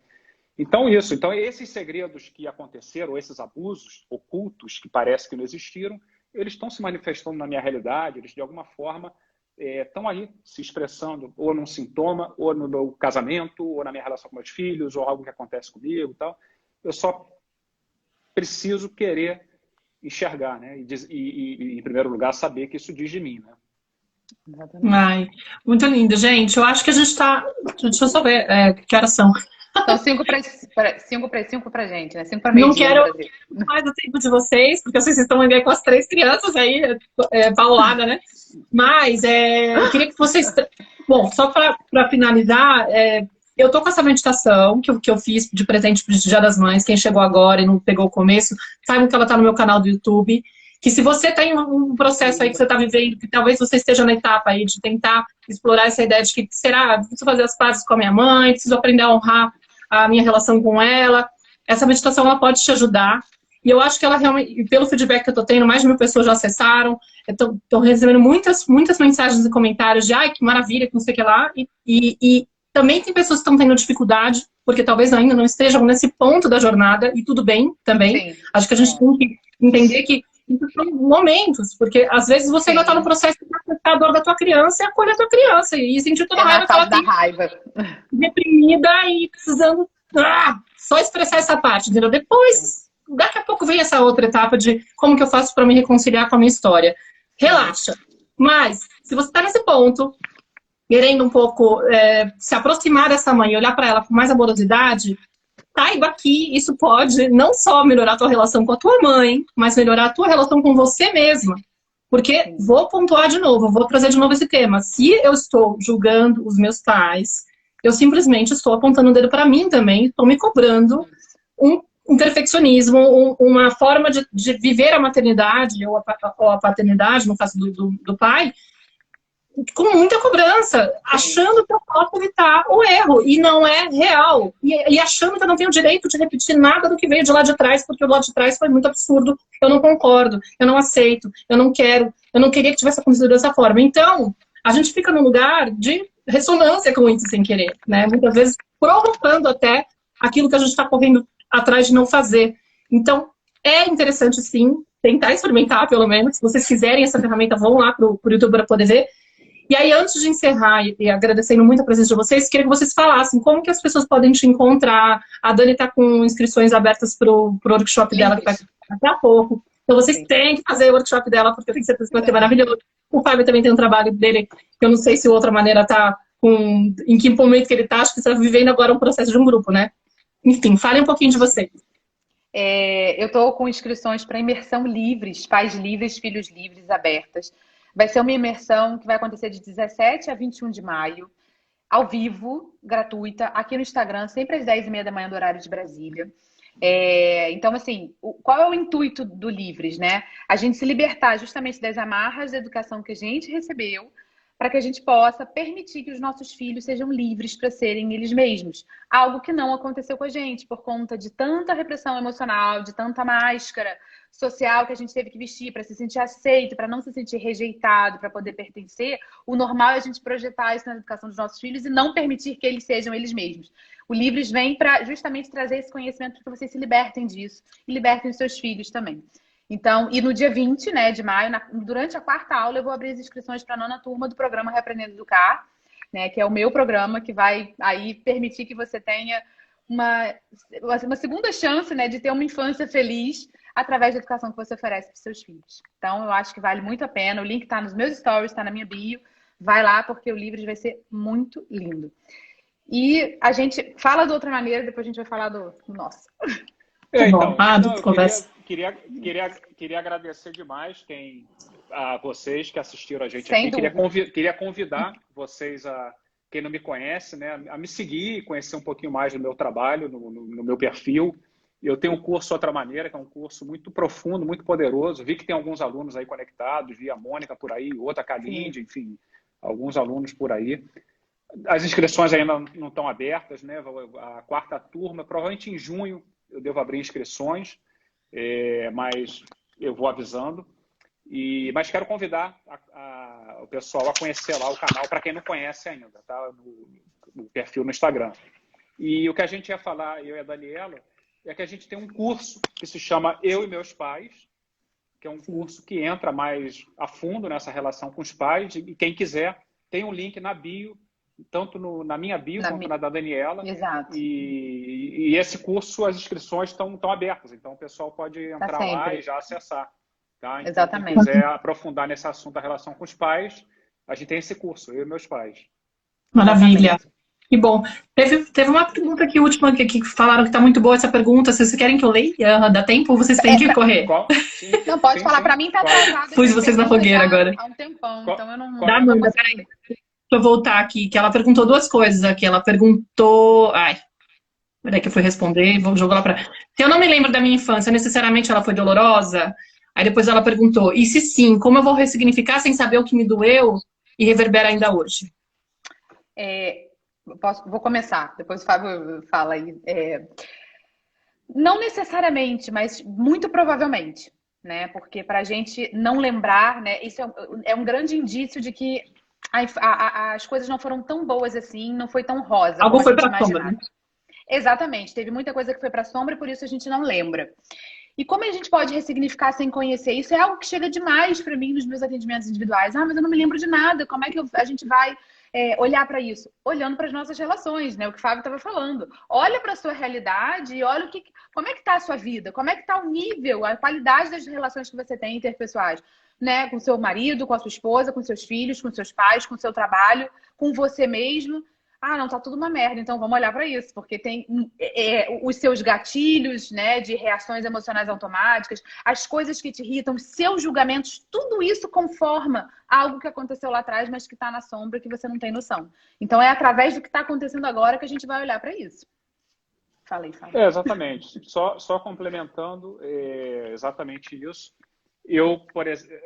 Então, isso. Então, esses segredos que aconteceram, esses abusos ocultos que parece que não existiram, eles estão se manifestando na minha realidade, eles, de alguma forma, estão aí se expressando ou num sintoma, ou no meu casamento, ou na minha relação com meus filhos, ou algo que acontece comigo e tal. Eu só preciso querer enxergar, né? E, em primeiro lugar, saber que isso diz de mim, né? Ai, muito lindo, gente. Eu acho que a gente está. Deixa eu só ver que horas são. São 5 para gente, né? 5 para Não meio-dia no quero Brasil. mais o tempo de vocês, porque vocês estão aí com as 3 crianças aí, paulada, né? Mas eu queria que vocês. Bom, só para finalizar, eu tô com essa meditação que eu fiz de presente para o Dia das Mães. Quem chegou agora e não pegou o começo, saibam que ela está no meu canal do YouTube. Que se você tem um processo aí que você está vivendo, que talvez você esteja na etapa aí de tentar explorar essa ideia de que preciso fazer as pazes com a minha mãe, preciso aprender a honrar a minha relação com ela, essa meditação ela pode te ajudar. E eu acho que ela realmente, pelo feedback que eu tô tendo, mais de 1.000 pessoas já acessaram, estou recebendo muitas mensagens e comentários de ai, que maravilha, que não sei o que lá. E também tem pessoas que estão tendo dificuldade, porque talvez ainda não estejam nesse ponto da jornada, e tudo bem também. Sim. Acho que a gente tem que entender que são momentos, porque às vezes você ainda está no processo de aceitar a dor da tua criança e acolher a tua criança, e sentir toda a raiva que ela tem, deprimida e precisando só expressar essa parte, entendeu? Depois, daqui a pouco vem essa outra etapa de como que eu faço para me reconciliar com a minha história. Relaxa. Mas, se você está nesse ponto, querendo um pouco se aproximar dessa mãe e olhar para ela com mais amorosidade, saiba que isso pode não só melhorar a tua relação com a tua mãe, mas melhorar a tua relação com você mesma. Porque, vou pontuar de novo, vou trazer de novo esse tema. Se eu estou julgando os meus pais, eu simplesmente estou apontando o dedo para mim também, estou me cobrando um perfeccionismo, uma forma de viver a maternidade ou a paternidade, no caso do pai, com muita cobrança, achando que eu posso evitar o erro, e não é real. E achando que eu não tenho direito de repetir nada do que veio de lá de trás, porque o lado de trás foi muito absurdo, eu não concordo, eu não aceito, eu não quero, eu não queria que tivesse acontecido dessa forma. Então, a gente fica num lugar de ressonância com isso sem querer, né? Muitas vezes provocando até aquilo que a gente está correndo atrás de não fazer. Então, é interessante sim, tentar experimentar pelo menos. Se vocês quiserem essa ferramenta, vão lá pro YouTube para poder ver. E aí, antes de encerrar, e agradecendo muito a presença de vocês, queria que vocês falassem como que as pessoas podem te encontrar. A Dani está com inscrições abertas para o workshop dela, que vai daqui a pouco. Então, vocês têm que fazer o workshop dela, porque eu tenho certeza que vai ser maravilhoso. O Fábio também tem um trabalho dele, que eu não sei se outra maneira está em que momento que ele está, acho que você está vivendo agora um processo de um grupo, né? Enfim, fale um pouquinho de você. Eu estou com inscrições para imersão livres, pais livres, filhos livres, abertas. Vai ser uma imersão que vai acontecer de 17 a 21 de maio, ao vivo, gratuita, aqui no Instagram, sempre às 10h30 da manhã do horário de Brasília. Então, assim, qual é o intuito do Livres, né? A gente se libertar justamente das amarras da educação que a gente recebeu, para que a gente possa permitir que os nossos filhos sejam livres para serem eles mesmos. Algo que não aconteceu com a gente, por conta de tanta repressão emocional, de tanta máscara social que a gente teve que vestir para se sentir aceito, para não se sentir rejeitado, para poder pertencer. O normal é a gente projetar isso na educação dos nossos filhos e não permitir que eles sejam eles mesmos. O Livres vem para justamente trazer esse conhecimento para que vocês se libertem disso e libertem os seus filhos também. Então, e no dia 20, né, de maio, durante a 4ª aula, eu vou abrir as inscrições para a 9ª turma do programa Reaprendendo a Educar, né, que é o meu programa que vai aí permitir que você tenha uma segunda chance, né, de ter uma infância feliz através da educação que você oferece para os seus filhos. Então, eu acho que vale muito a pena. O link está nos meus stories, está na minha bio. Vai lá, porque o Livres vai ser muito lindo. E a gente fala de outra maneira, depois a gente vai falar do nosso. Então, queria agradecer demais a vocês que assistiram a gente aqui. Queria convidar vocês, quem não me conhece, né, a me seguir e conhecer um pouquinho mais do meu trabalho, no meu perfil. Eu tenho um curso Outra Maneira, que é um curso muito profundo, muito poderoso. Vi que tem alguns alunos aí conectados, vi a Mônica por aí, outra Kalinde, enfim, alguns alunos por aí. As inscrições ainda não estão abertas, né? A 4ª turma, provavelmente em junho eu devo abrir inscrições, mas eu vou avisando. Mas quero convidar o pessoal a conhecer lá o canal, para quem não conhece ainda, tá? No perfil no Instagram. E o que a gente ia falar, eu e a Daniela, é que a gente tem um curso que se chama Eu e Meus Pais, que é um curso que entra mais a fundo nessa relação com os pais. E quem quiser, tem um link na bio, tanto na minha bio quanto na da Daniela. Exato. E esse curso, as inscrições estão abertas. Então, o pessoal pode entrar lá e já acessar. Tá? Então, Exatamente. quem quiser aprofundar nesse assunto da relação com os pais, a gente tem esse curso, Eu e Meus Pais. Maravilha. Exatamente. Que bom. Teve uma pergunta aqui, última, que falaram que está muito boa essa pergunta. Se vocês querem que eu leia, dá tempo ou vocês têm que correr? Sim, não, pode falar. Para mim está atrasado. Pus vocês na fogueira agora. Há um tempão, então eu não... Dá, Amanda, peraí. Deixa eu voltar aqui, que ela perguntou duas coisas aqui. Ela perguntou... Ai, peraí que eu fui responder, vou jogar lá para... Se eu não me lembro da minha infância, necessariamente ela foi dolorosa? Aí depois ela perguntou, e se sim, como eu vou ressignificar sem saber o que me doeu e reverbera ainda hoje? Vou começar, depois o Fábio fala aí. Não necessariamente, mas muito provavelmente, né? Porque para a gente não lembrar, né? Isso é um grande indício de que as coisas não foram tão boas assim, não foi tão rosa. Algo foi para a sombra, né? Exatamente, teve muita coisa que foi para a sombra e por isso a gente não lembra. E como a gente pode ressignificar sem conhecer? Isso é algo que chega demais para mim nos meus atendimentos individuais. Ah, mas eu não me lembro de nada. Como é que a gente vai olhar para isso? Olhando para as nossas relações, né? O que o Fábio estava falando. Olha para a sua realidade e olha como é que está a sua vida, como é que está o nível, a qualidade das relações que você tem interpessoais, né? Com seu marido, com a sua esposa, com seus filhos, com seus pais, com seu trabalho, com você mesmo. Ah, não, tá tudo uma merda, então vamos olhar para isso, porque tem os seus gatilhos, né, de reações emocionais automáticas, as coisas que te irritam, os seus julgamentos, tudo isso conforma algo que aconteceu lá atrás, mas que está na sombra que você não tem noção. Então é através do que está acontecendo agora que a gente vai olhar para isso. Falei. Exatamente. Só complementando, exatamente isso.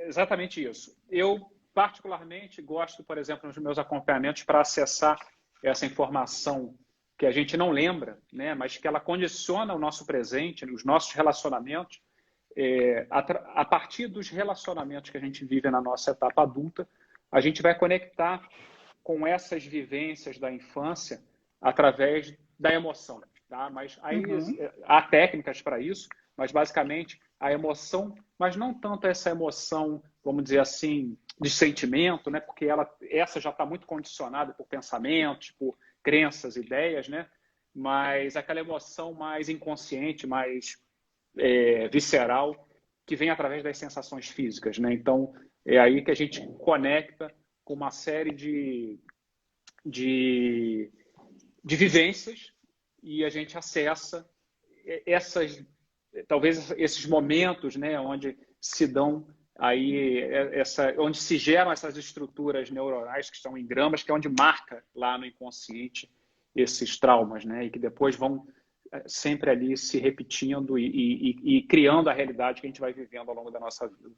Exatamente isso. Eu particularmente gosto, por exemplo, nos meus acompanhamentos para acessar essa informação que a gente não lembra, né, mas que ela condiciona o nosso presente, os nossos relacionamentos, a partir dos relacionamentos que a gente vive na nossa etapa adulta, a gente vai conectar com essas vivências da infância através da emoção. Tá? Mas aí há técnicas para isso, mas basicamente a emoção, mas não tanto essa emoção, vamos dizer assim, de sentimento, né? Porque essa já está muito condicionada por pensamentos, por crenças, ideias, né? Mas aquela emoção mais inconsciente, mais visceral, que vem através das sensações físicas, né? Então, é aí que a gente conecta com uma série de vivências e a gente acessa talvez esses momentos, né? Onde se dão aí onde se geram essas estruturas neuronais que estão em gramas, que é onde marca lá no inconsciente esses traumas, né? E que depois vão sempre ali se repetindo e criando a realidade que a gente vai vivendo ao longo da nossa vida.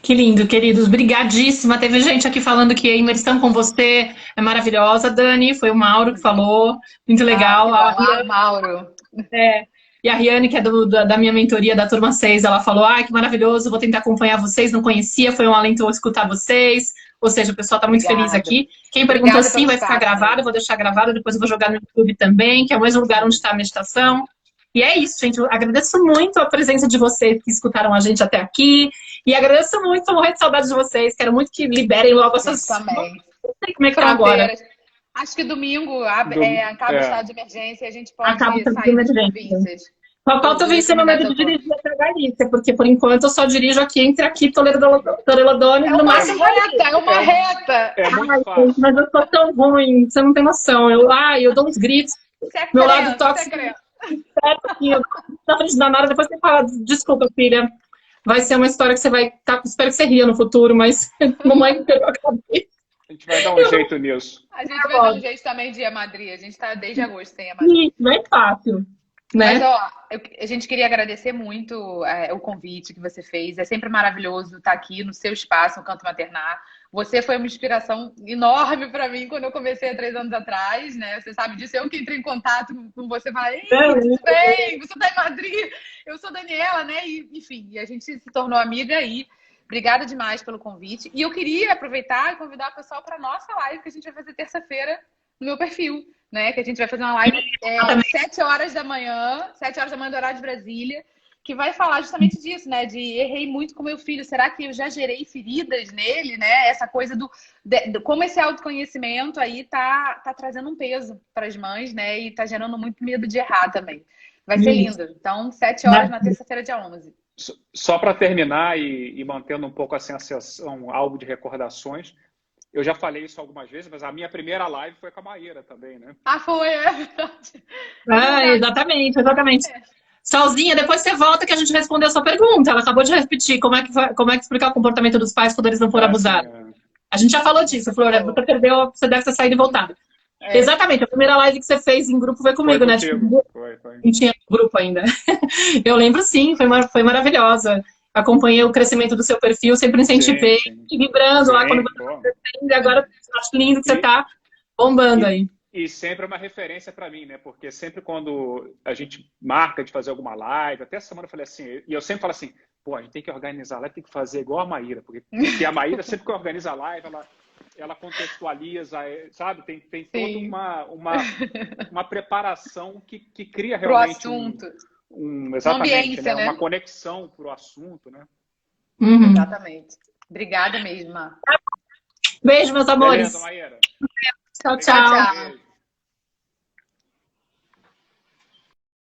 Que lindo, queridos. Brigadíssima. Teve gente aqui falando que a imersão com você é maravilhosa, Dani. Foi o Mauro que falou. Muito legal. Mauro. E a Riane, que é da minha mentoria da Turma 6, ela falou, que maravilhoso, vou tentar acompanhar vocês, não conhecia, foi um alento escutar vocês. Ou seja, o pessoal está muito feliz aqui. Quem perguntou sim, vai ficar gravado, eu vou deixar gravado, depois eu vou jogar no YouTube também, que é o mesmo lugar onde está a meditação. E é isso, gente. Eu agradeço muito a presença de vocês que escutaram a gente até aqui. E agradeço muito, estou morrendo de saudade de vocês. Quero muito que liberem logo essas... Também. Não sei como é que tá agora. Acho que domingo acaba o estado de emergência e a gente pode sair das províncias. Falta vencer meu medo de dirigir até a Galícia, porque por enquanto eu só dirijo aqui entre Toledo, no máximo. É uma reta! Muito fácil. Mas eu tô tão ruim, você não tem noção. Eu dou uns gritos. Meu lado tóxico. Na frente da Nara, depois você fala, desculpa, filha. Vai ser uma história que você vai estar. Espero que você ria no futuro, mas mamãe me pegou a cabeça. A gente vai dar um jeito nisso. A gente vai dar um jeito também de Madrid. A gente está desde agosto sem Madrid. Não é fácil. Né? Mas, a gente queria agradecer muito o convite que você fez. É sempre maravilhoso estar aqui no seu espaço, no Canto Maternar. Você foi uma inspiração enorme para mim quando eu comecei há 3 anos atrás, né? Você sabe disso. Eu que entrei em contato com você e falei, tudo bem, você está em Madrid, eu sou Daniela, né? E, enfim, a gente se tornou amiga aí. Obrigada demais pelo convite. E eu queria aproveitar e convidar o pessoal para a nossa live que a gente vai fazer terça-feira no meu perfil, né? Que a gente vai fazer uma live 7 horas da manhã, 7 horas da manhã do horário de Brasília, que vai falar justamente disso, né? De errei muito com meu filho. Será que eu já gerei feridas nele, né? Essa coisa como esse autoconhecimento aí tá trazendo um peso para as mães, né? E tá gerando muito medo de errar também. Vai ser lindo. Então, 7 horas na terça-feira, dia 11. Só para terminar e mantendo um pouco a sensação, algo de recordações, eu já falei isso algumas vezes, mas a minha primeira live foi com a Maíra também, né? Ah, foi, é verdade. Exatamente, exatamente. Solzinha, depois você volta que a gente respondeu a sua pergunta. Ela acabou de repetir como é que explicar o comportamento dos pais quando eles não forem abusados. A gente já falou disso, Flor. Você perdeu, você deve ter saído e voltado. Exatamente, a primeira live que você fez em grupo foi comigo, né? Tipo, foi. Não tinha grupo ainda. Eu lembro sim, foi maravilhosa. Acompanhei o crescimento do seu perfil, sempre incentivei, vibrando lá quando você e agora acho lindo que você tá bombando aí. E sempre é uma referência para mim, né? Porque sempre quando a gente marca de fazer alguma live, até essa semana eu falei assim, e eu sempre falo assim, pô, a gente tem que organizar a live, tem que fazer igual a Maíra, porque a Maíra sempre que organiza a live, ela contextualiza, sabe? Tem toda uma preparação que cria realmente pro assunto. Exatamente, né? Uma conexão pro assunto, né? Uhum. Exatamente. Obrigada mesmo. Beijo, meus amores. Beleza, Maíra. Tchau, tchau. Beijo.